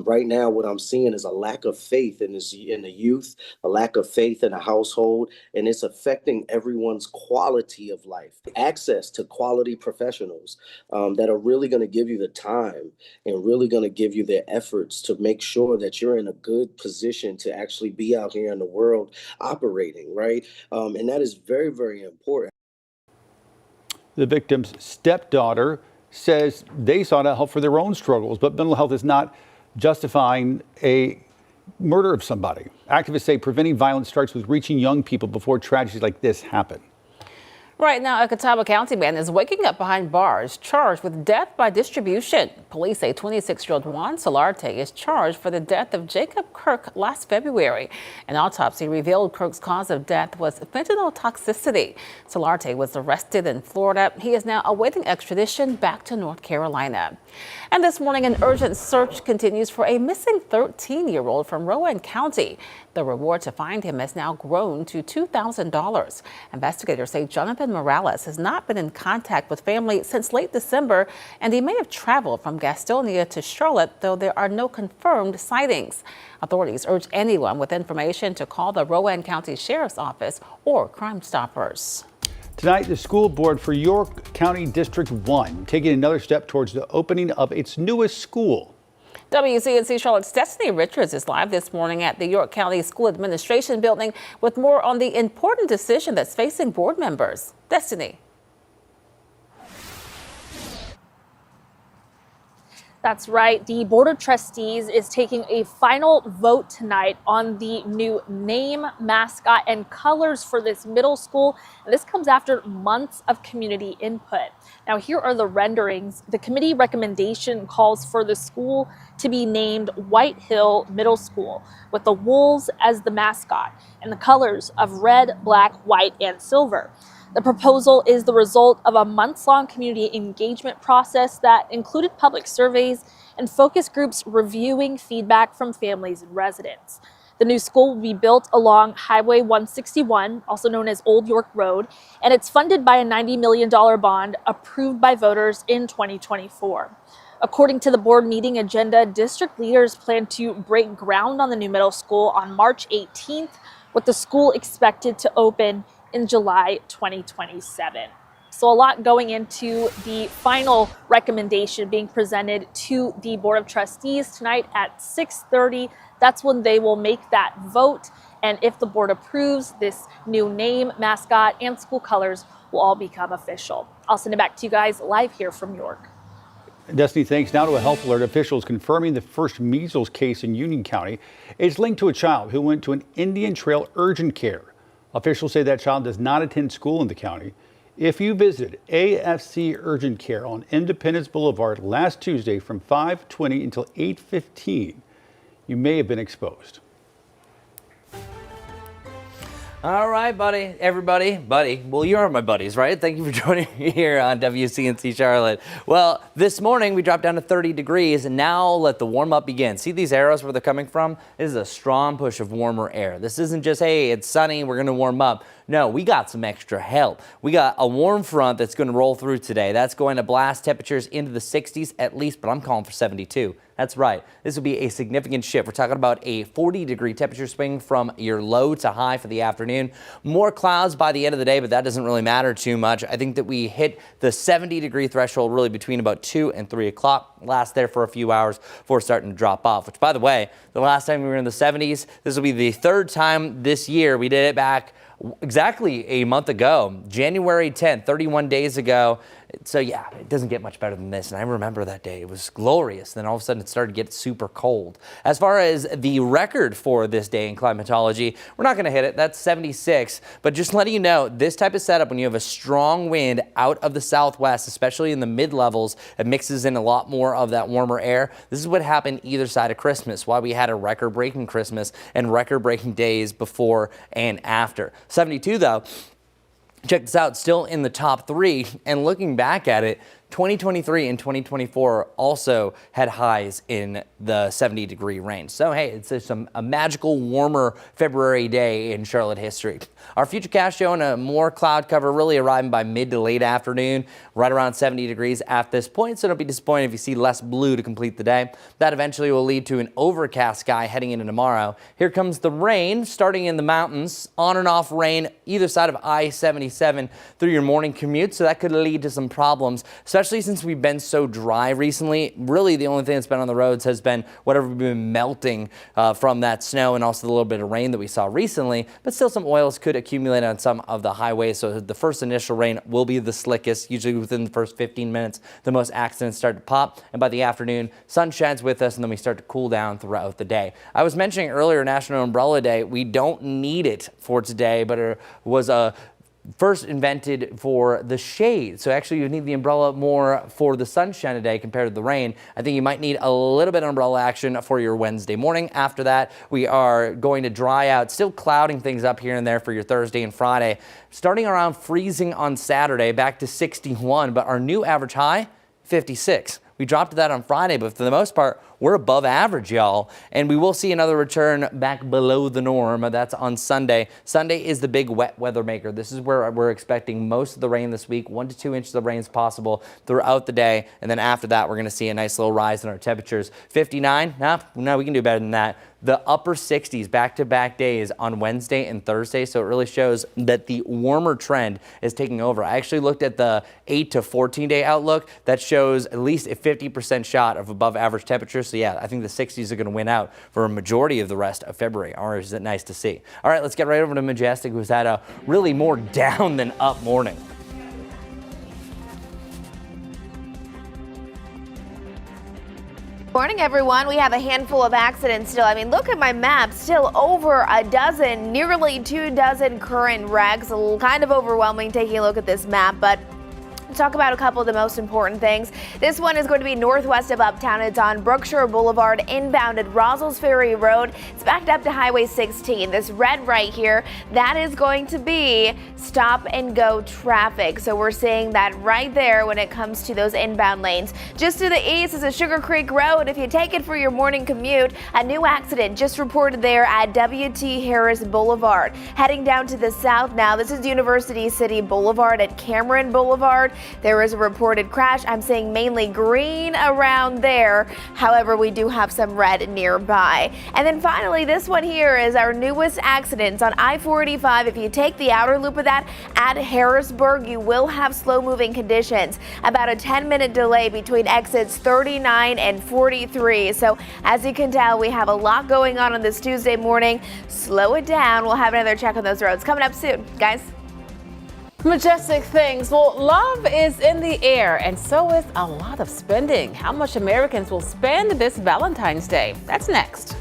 Right now, what I'm seeing is a lack of faith in the youth, a lack of faith in the household, and it's affecting everyone's quality of life. Access to quality professionals that are really going to give you the time and really going to give you their efforts to make sure that you're in a good position to actually be out here in the world operating, right? And that is very, very important. The victim's stepdaughter says they sought out help for their own struggles, but mental health is not justifying a murder of somebody. Activists say preventing violence starts with reaching young people before tragedies like this happen. Right now, a Catawba County man is waking up behind bars, charged with death by distribution. Police say 26-year-old Juan Solarte is charged for the death of Jacob Kirk last February. An autopsy revealed Kirk's cause of death was fentanyl toxicity. Solarte was arrested in Florida. He is now awaiting extradition back to North Carolina. And this morning, an urgent search continues for a missing 13-year-old from Rowan County. The reward to find him has now grown to $2,000. Investigators say Jonathan Morales has not been in contact with family since late December, and he may have traveled from Gastonia to Charlotte, though there are no confirmed sightings. Authorities urge anyone with information to call the Rowan County Sheriff's Office or Crime Stoppers. Tonight, the school board for York County District 1 taking another step towards the opening of its newest school. WCNC Charlotte's Destiny Richards is live this morning at the York County School Administration Building with more on the important decision that's facing board members. Destiny. That's right. The Board of Trustees is taking a final vote tonight on the new name, mascot, and colors for this middle school. And this comes after months of community input. Now, here are the renderings. The committee recommendation calls for the school to be named White Hill Middle School, with the wolves as the mascot and the colors of red, black, white, and silver. The proposal is the result of a months-long community engagement process that included public surveys and focus groups reviewing feedback from families and residents. The new school will be built along Highway 161, also known as Old York Road, and it's funded by a $90 million bond approved by voters in 2024. According to the board meeting agenda, district leaders plan to break ground on the new middle school on March 18th, with the school expected to open in July 2027. So a lot going into the final recommendation being presented to the Board of Trustees tonight at 6:30. That's when they will make that vote. And if the board approves, this new name, mascot, and school colors will all become official. I'll send it back to you guys live here from York. Destiny, thanks. Now to a health alert. Officials confirming the first measles case in Union County is linked to a child who went to an Indian Trail urgent care. Officials say that child does not attend school in the county. If you visited AFC Urgent Care on Independence Boulevard last Tuesday from 5:20 until 8:15, you may have been exposed. All right, buddy, everybody, buddy. Well, you are my buddies, right? Thank you for joining me here on WCNC Charlotte. Well, this morning we dropped down to 30 degrees, and now let the warm up begin. See these arrows where they're coming from? This is a strong push of warmer air. This isn't just, hey, it's sunny, we're going to warm up. No, we got some extra help. We got a warm front that's going to roll through today. That's going to blast temperatures into the 60s at least, but I'm calling for 72. That's right. This will be a significant shift. We're talking about a 40-degree temperature swing from your low to high for the afternoon. More clouds by the end of the day, but that doesn't really matter too much. I think that we hit the 70-degree threshold really between about 2 and 3 o'clock. Last there for a few hours before starting to drop off, which, by the way, the last time we were in the 70s, this will be the third time this year. We did it back exactly a month ago, January 10th, 31 days ago. So yeah, it doesn't get much better than this. And I remember that day. It was glorious. Then all of a sudden it started to get super cold. As far as the record for this day in climatology, we're not going to hit it. That's 76. But just letting you know, this type of setup, when you have a strong wind out of the southwest, especially in the mid-levels, it mixes in a lot more of that warmer air. This is what happened either side of Christmas, why we had a record-breaking Christmas and record-breaking days before and after. 72, though, check this out, still in the top 3. And looking back at it, 2023 and 2024 also had highs in the 70-degree range. So, hey, it's just a magical, warmer February day in Charlotte history. Our futurecast showing a more cloud cover, really arriving by mid to late afternoon, right around 70 degrees at this point. So don't be disappointed if you see less blue to complete the day. That eventually will lead to an overcast sky heading into tomorrow. Here comes the rain, starting in the mountains, on and off rain either side of I-77 through your morning commute. So that could lead to some problems, especially since we've been so dry recently. Really, the only thing that's been on the roads has been whatever we've been melting from that snow and also the little bit of rain that we saw recently. But still, some oils could accumulate on some of the highways. So the first initial rain will be the slickest, usually within the first 15 minutes. The most accidents start to pop. And by the afternoon, sun shines with us, and then we start to cool down throughout the day. I was mentioning earlier National Umbrella Day. We don't need it for today, but it was a first invented for the shade. So actually you need the umbrella more for the sunshine today compared to the rain. I think you might need a little bit of umbrella action for your Wednesday morning. After that, we are going to dry out, still clouding things up here and there for your Thursday and Friday. Starting around freezing on Saturday, back to 61, but our new average high, 56. We dropped that on Friday, but for the most part, we're above average, y'all. And we will see another return back below the norm. That's on Sunday. Sunday is the big wet weather maker. This is where we're expecting most of the rain this week. 1 to 2 inches of rain is possible throughout the day. And then after that, we're going to see a nice little rise in our temperatures. 59? No, we can do better than that. The upper 60s back-to-back days on Wednesday and Thursday. So it really shows that the warmer trend is taking over. I actually looked at the 8 to 14 day outlook. That shows at least a 50% shot of above average temperatures. So yeah, I think the 60s are going to win out for a majority of the rest of February. Or is it nice to see? All right, let's get right over to Majestic, who's had a really more down than up morning. Morning, everyone. We have a handful of accidents still. I mean, look at my map. Still over a dozen, nearly 2 dozen current wrecks. Kind of overwhelming taking a look at this map, but talk about a couple of the most important things. This one is going to be northwest of Uptown. It's on Brookshire Boulevard, inbound at Roswell's Ferry Road. It's backed up to Highway 16. This red right here, that is going to be stop and go traffic. So we're seeing that right there when it comes to those inbound lanes. Just to the east is a Sugar Creek Road. If you take it for your morning commute, a new accident just reported there at W.T. Harris Boulevard. Heading down to the south now, this is University City Boulevard at Cameron Boulevard. There is a reported crash. I'm seeing mainly green around there. However, we do have some red nearby. And then finally, this one here is our newest accidents on I-485. If you take the outer loop of that at Harrisburg, you will have slow-moving conditions. About a 10-minute delay between exits 39 and 43. So as you can tell, we have a lot going on this Tuesday morning. Slow it down. We'll have another check on those roads coming up soon, guys. Majestic things. Well, love is in the air, and so is a lot of spending. How much Americans will spend this Valentine's Day? That's next.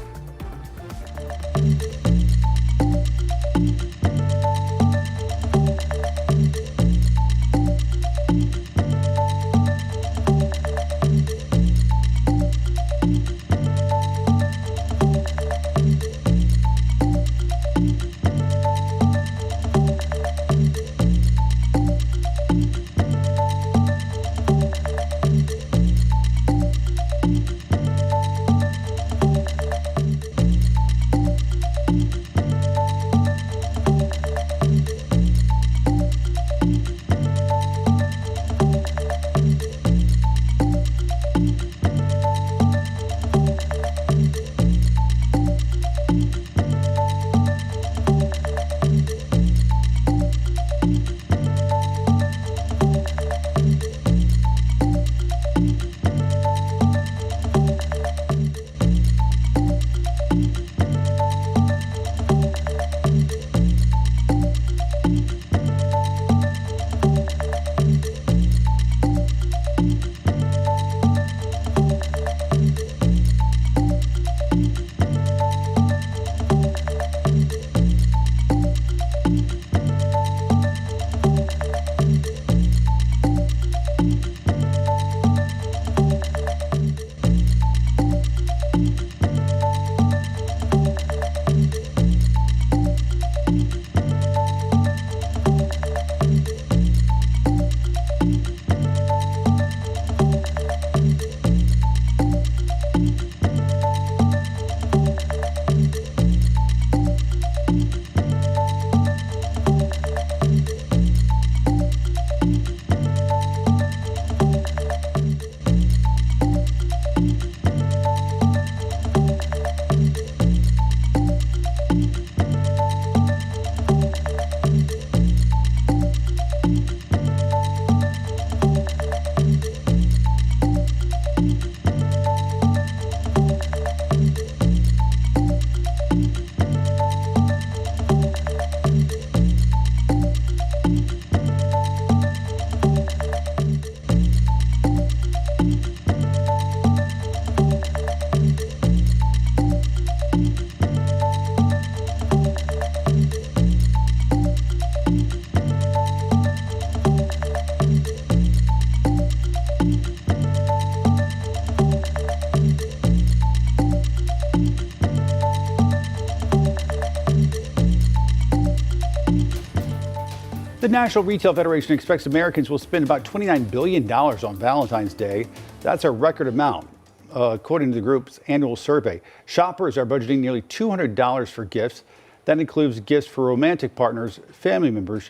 The National Retail Federation expects Americans will spend about $29 billion on Valentine's Day. That's a record amount, according to the group's annual survey. Shoppers are budgeting nearly $200 for gifts. That includes gifts for romantic partners, family members,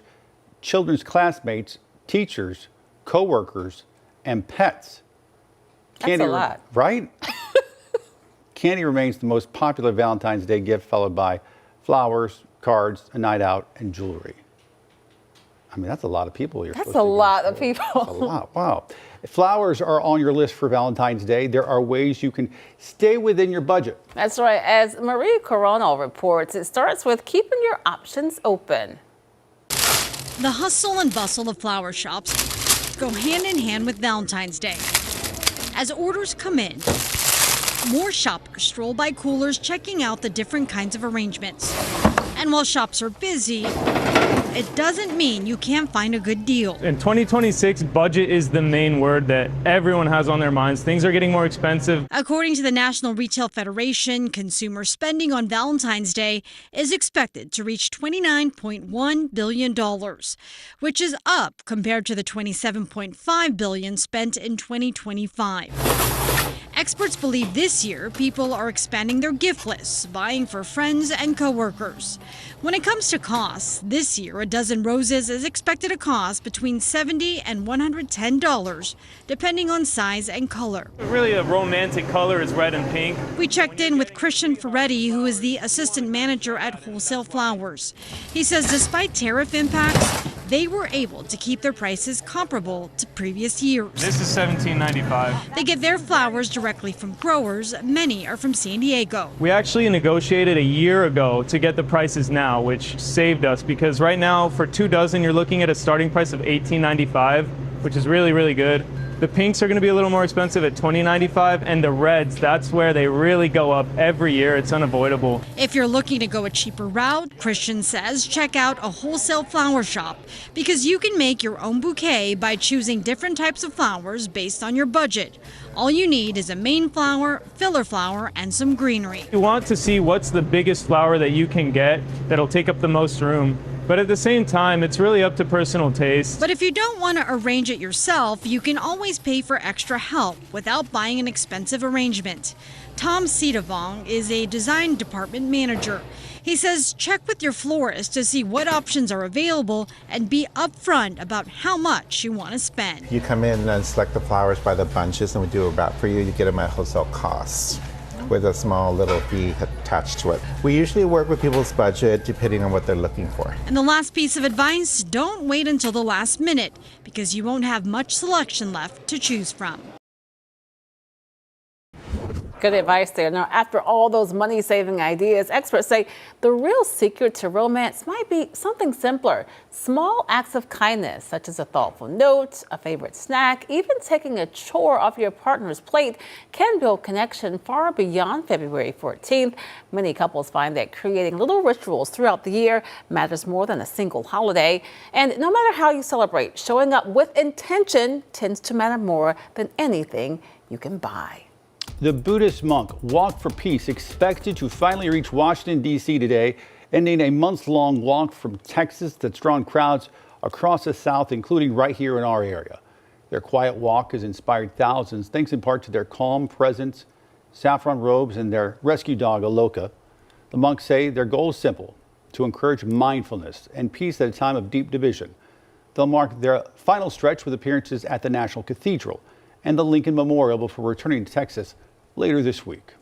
children's classmates, teachers, co-workers, and pets. That's a lot. Right? Candy remains the most popular Valentine's Day gift, followed by flowers, cards, a night out, and jewelry. I mean, that's a lot of people. That's a lot of people. That's a lot. Wow. Flowers are on your list for Valentine's Day. There are ways you can stay within your budget. That's right. As Marie Coronel reports, it starts with keeping your options open. The hustle and bustle of flower shops go hand in hand with Valentine's Day. As orders come in, more shoppers stroll by coolers checking out the different kinds of arrangements. And while shops are busy, it doesn't mean you can't find a good deal. In 2026, budget is the main word that everyone has on their minds. Things are getting more expensive. According to the National Retail Federation, consumer spending on Valentine's Day is expected to reach $29.1 billion, which is up compared to the $27.5 billion spent in 2025. Experts believe this year people are expanding their gift lists, buying for friends and coworkers. When it comes to costs, this year a dozen roses is expected to cost between $70 and $110, depending on size and color. Really, a romantic color is red and pink. We checked in with Christian Ferretti, who is the assistant manager at Wholesale Flowers. He says despite tariff impacts, they were able to keep their prices comparable to previous years. This is $17.95. They get their flowers directly from growers. Many are from San Diego. We actually negotiated a year ago to get the prices now, which saved us because right now for 2 dozen you're looking at a starting price of $18.95, which is really, really good. The pinks are going to be a little more expensive at $20.95, and the reds, that's where they really go up every year. It's unavoidable. If you're looking to go a cheaper route, Christian says check out a wholesale flower shop because you can make your own bouquet by choosing different types of flowers based on your budget. All you need is a main flower, filler flower, and some greenery. You want to see what's the biggest flower that you can get that'll take up the most room. But at the same time, it's really up to personal taste. But if you don't want to arrange it yourself, you can always pay for extra help without buying an expensive arrangement. Tom Cedavong is a design department manager. He says check with your florist to see what options are available and be upfront about how much you want to spend. You come in and select the flowers by the bunches, and we do a wrap for you. You get them at wholesale costs, with a small little fee attached to it. We usually work with people's budget depending on what they're looking for. And the last piece of advice, don't wait until the last minute because you won't have much selection left to choose from. Good advice there. Now, after all those money-saving ideas, experts say the real secret to romance might be something simpler. Small acts of kindness, such as a thoughtful note, a favorite snack, even taking a chore off your partner's plate can build connection far beyond February 14th. Many couples find that creating little rituals throughout the year matters more than a single holiday. And no matter how you celebrate, showing up with intention tends to matter more than anything you can buy. The Buddhist monk Walk for Peace expected to finally reach Washington, D.C. today, ending a months-long walk from Texas that's drawn crowds across the South, including right here in our area. Their quiet walk has inspired thousands, thanks in part to their calm presence, saffron robes, and their rescue dog, Aloka. The monks say their goal is simple, to encourage mindfulness and peace at a time of deep division. They'll mark their final stretch with appearances at the National Cathedral and the Lincoln Memorial before returning to Texas later this week.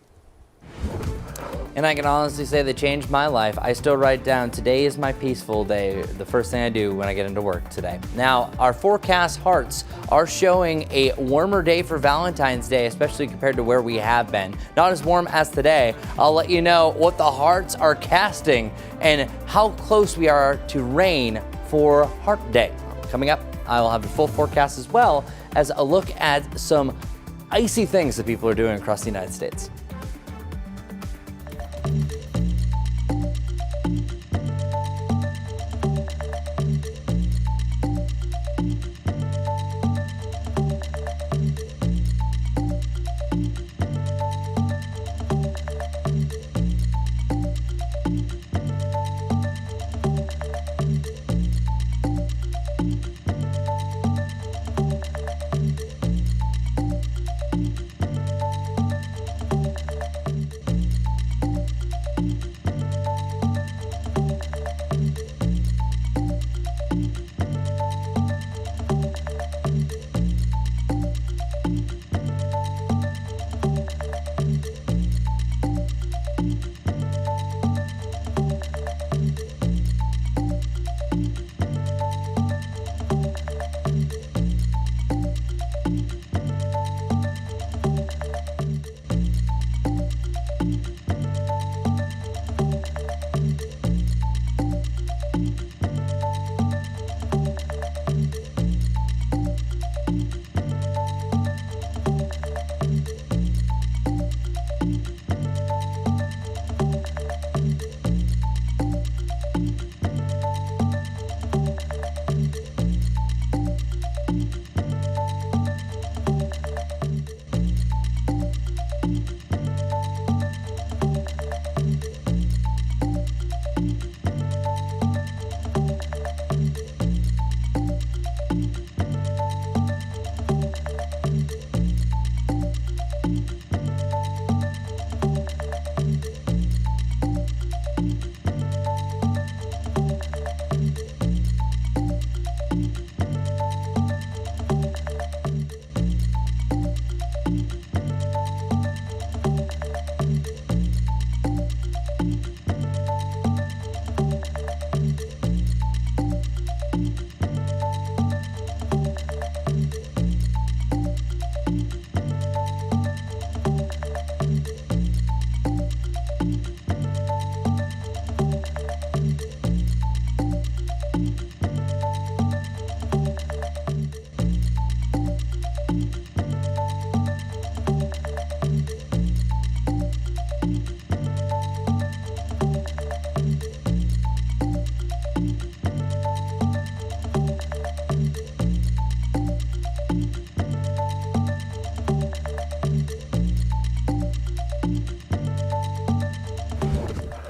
And I can honestly say they changed my life. I still write down, today is my peaceful day, the first thing I do when I get into work today. Now, our forecast hearts are showing a warmer day for Valentine's Day, especially compared to where we have been. Not as warm as today. I'll let you know what the hearts are casting and how close we are to rain for Heart Day. Coming up, I will have the full forecast as well as a look at some icy things that people are doing across the United States.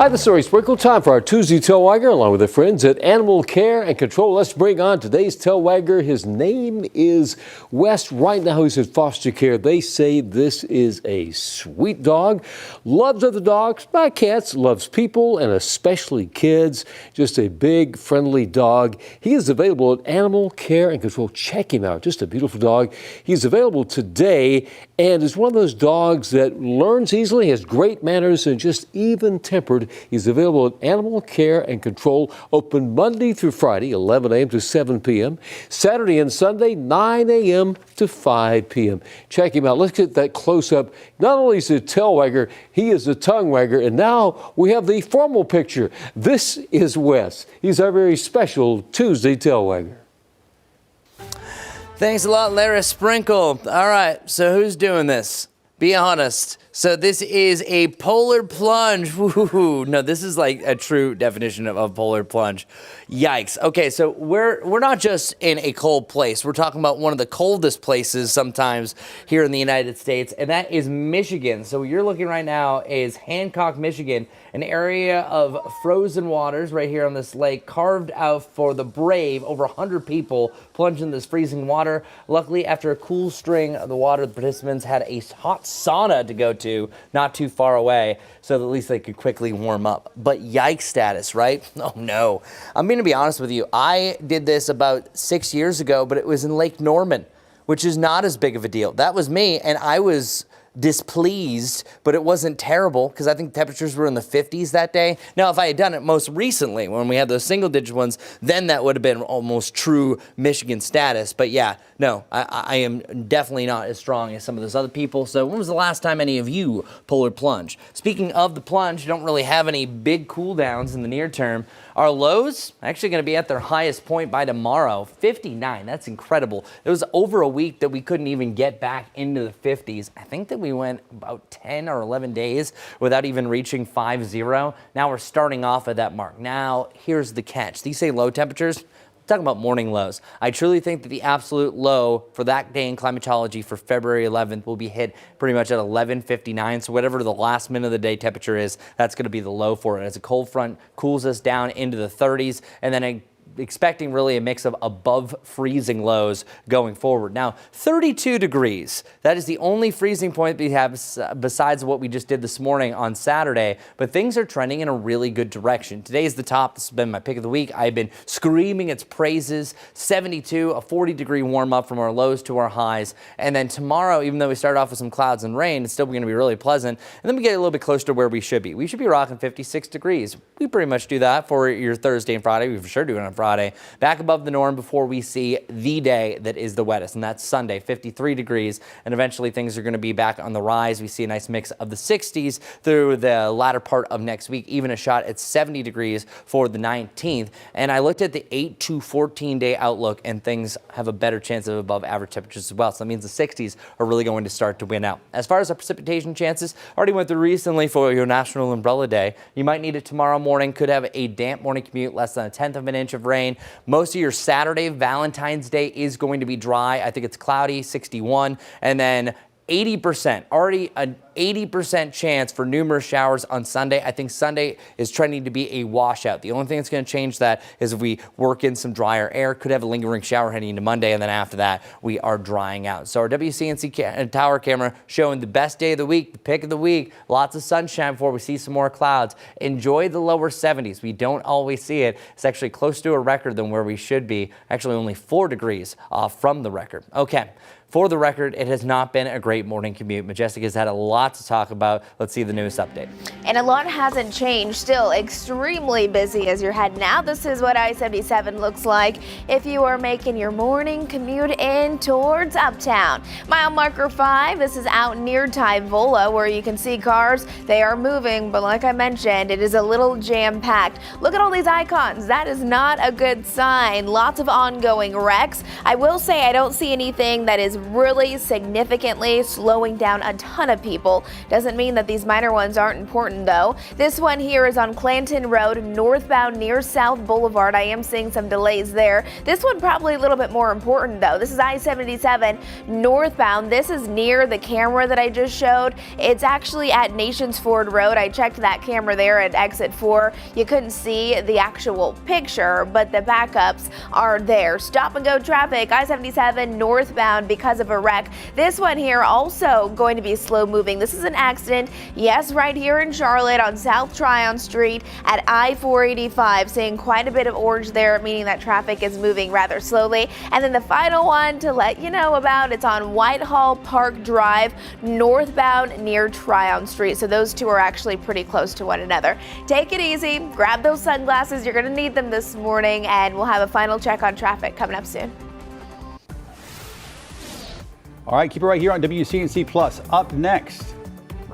Hi, this is Story Sprinkle. Time for our Tuesday Tail Wagger, along with the friends at Animal Care and Control. Let's bring on today's Tail Wagger. His name is Wes. Right now, he's in foster care. They say this is a sweet dog. Loves other dogs, not cats, loves people, and especially kids. Just a big, friendly dog. He is available at Animal Care and Control. Check him out. Just a beautiful dog. He's available today and is one of those dogs that learns easily, has great manners, and just even-tempered. He's available at Animal Care and Control, open Monday through Friday, 11 a.m. to 7 p.m., Saturday and Sunday, 9 a.m. to 5 p.m. Check him out. Let's get that close-up. Not only is he a tail wagger, he is a tongue wagger, and now we have the formal picture. This is Wes. He's our very special Tuesday tail wagger. Thanks a lot, Larry Sprinkle. All right, so who's doing this? Be honest. So this is a polar plunge. Woo-hoo-hoo. No, this is like a true definition of polar plunge. Yikes. Okay, so we're not just in a cold place. We're talking about one of the coldest places sometimes here in the United States, and that is Michigan. So what you're looking right now is Hancock, Michigan, an area of frozen waters right here on this lake, carved out for the brave. Over 100 people plunged in this freezing water. Luckily, after a cool string of the water, the participants had a hot sauna to go to, not too far away, so that at least they could quickly warm up. But yikes status, right? Oh no. I'm going to be honest with you. I did this about 6 years ago, but it was in Lake Norman, which is not as big of a deal. That was me, and I was displeased, but it wasn't terrible because I think temperatures were in the 50s that day. Now, if I had done it most recently when we had those single digit ones, then that would have been almost true Michigan status. But yeah, no, I am definitely not as strong as some of those other people. So when was the last time any of you polar plunge? Speaking of the plunge, you don't really have any big cool downs in the near term. Our lows actually going to be at their highest point by tomorrow, 59. That's incredible. It was over a week that we couldn't even get back into the 50s. I think that we went about 10 or 11 days without even reaching 50. Now we're starting off at that mark. Now, here's the catch. These say low temperatures. Talking about morning lows. I truly think that the absolute low for that day in climatology for February 11th will be hit pretty much at 11:59. So whatever the last minute of the day temperature is, that's going to be the low for it. As a cold front cools us down into the 30s, and then expecting really a mix of above freezing lows going forward. Now, 32 degrees. That is the only freezing point we have besides what we just did this morning on Saturday, but things are trending in a really good direction. Today's the top. This has been my pick of the week. I've been screaming its praises. 72, a 40-degree warm up from our lows to our highs. And then tomorrow, even though we start off with some clouds and rain, it's still going to be really pleasant. And then we get a little bit closer to where we should be. We should be rocking 56 degrees. We pretty much do that for your Thursday and Friday. We for sure do it on Friday. Back above the norm before we see the day that is the wettest, and that's Sunday, 53 degrees, and eventually things are going to be back on the rise. We see a nice mix of the 60s through the latter part of next week, even a shot at 70 degrees for the 19th. And I looked at the 8 to 14-day outlook, and things have a better chance of above average temperatures as well. So that means the 60s are really going to start to win out. As far as our precipitation chances, already went through recently for your National Umbrella Day. You might need it tomorrow morning. Could have a damp morning commute, less than 1/10 of an inch of rain. Most of your Saturday, Valentine's Day, is going to be dry. I think it's cloudy, 61, and then 80%, already an 80% chance for numerous showers on Sunday. I think Sunday is trending to be a washout. The only thing that's going to change that is if we work in some drier air. Could have a lingering shower heading into Monday, and then after that, we are drying out. So our WCNC tower camera showing the best day of the week, the pick of the week. Lots of sunshine before we see some more clouds. Enjoy the lower 70s. We don't always see it. It's actually close to a record than where we should be. Actually, only 4 degrees off from the record. Okay. For the record, it has not been a great morning commute. Majestic has had a lot to talk about. Let's see the newest update. And a lot hasn't changed. Still extremely busy as you're heading out. This is what I-77 looks like if you are making your morning commute in towards Uptown. Mile marker 5, this is out near Tyvola where you can see cars. They are moving, but like I mentioned, it is a little jam-packed. Look at all these icons. That is not a good sign. Lots of ongoing wrecks. I will say I don't see anything that is really significantly slowing down a ton of people. schedule. Doesn't mean that these minor ones aren't important though. This one here is on Clanton Road, northbound near South Boulevard. I am seeing some delays there. This one probably a little bit more important though. This is I-77 northbound. This is near the camera that I just showed. It's actually at Nations Ford Road. I checked that camera there at exit 4. You couldn't see the actual picture, but the backups are there. Stop and go traffic, I-77 northbound because of a wreck. This one here also going to be slow moving. This is an accident, yes, right here in Charlotte on South Tryon Street at I-485. Seeing quite a bit of orange there, meaning that traffic is moving rather slowly. And then the final one to let you know about, it's on Whitehall Park Drive, northbound near Tryon Street. So those two are actually pretty close to one another. Take it easy, grab those sunglasses. You're going to need them this morning, and we'll have a final check on traffic coming up soon. All right, keep it right here on WCNC Plus. Up next,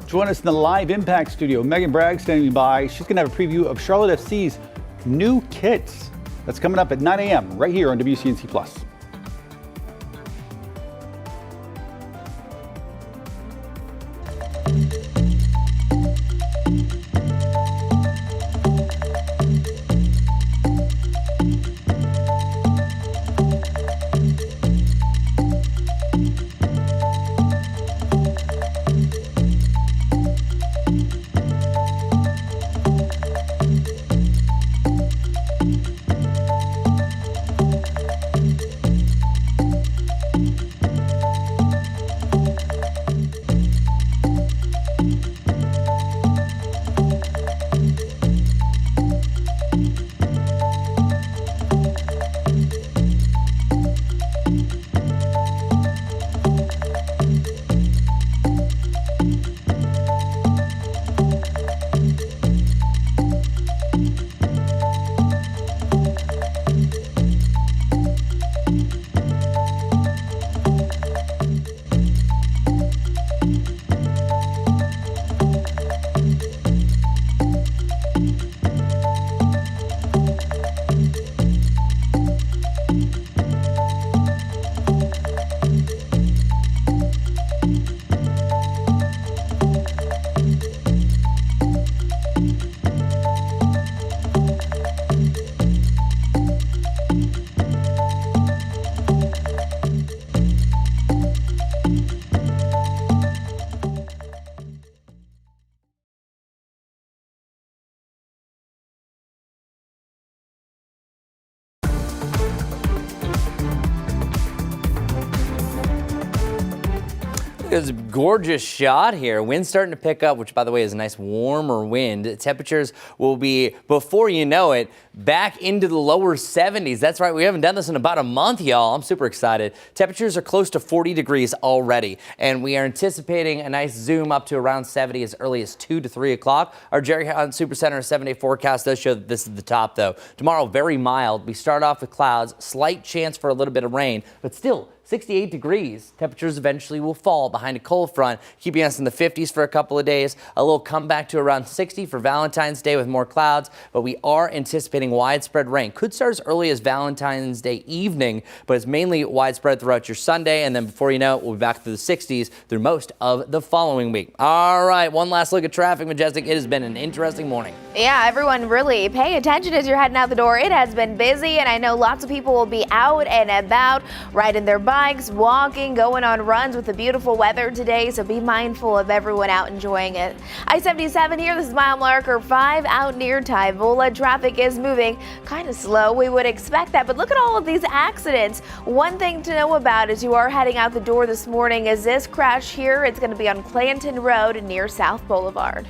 join us in the live Impact studio. Megan Bragg standing by. She's going to have a preview of Charlotte FC's new kits. That's coming up at 9 a.m. right here on WCNC Plus. It's a gorgeous shot here. Wind's starting to pick up, which by the way is a nice warmer wind. Temperatures will be, before you know it, back into the lower 70s. That's right, we haven't done this in about a month, y'all. I'm super excited. Temperatures are close to 40 degrees already, and we are anticipating a nice zoom up to around 70 as early as 2 to 3 o'clock. Our Jerry Hunt Supercenter 7-day forecast does show that this is the top, though. Tomorrow, very mild. We start off with clouds, slight chance for a little bit of rain, but still 68 degrees. Temperatures eventually will fall behind a cold front, keeping us in the 50s for a couple of days. A little comeback to around 60 for Valentine's Day with more clouds, but we are anticipating widespread rain. Could start as early as Valentine's Day evening, but it's mainly widespread throughout your Sunday, and then before you know it, we'll be back to the 60s through most of the following week. All right, one last look at traffic, Majestic. It has been an interesting morning. Yeah, everyone really pay attention as you're heading out the door. It has been busy, and I know lots of people will be out and about, riding their bikes, walking, going on runs with the beautiful weather today, so be mindful of everyone out enjoying it. I-77 here, this is mile marker 5 out near Tyvola. Traffic is moving kind of slow. We would expect that, but look at all of these accidents. One thing to know about as you are heading out the door this morning is this crash here. It's going to be on Clanton Road near South Boulevard.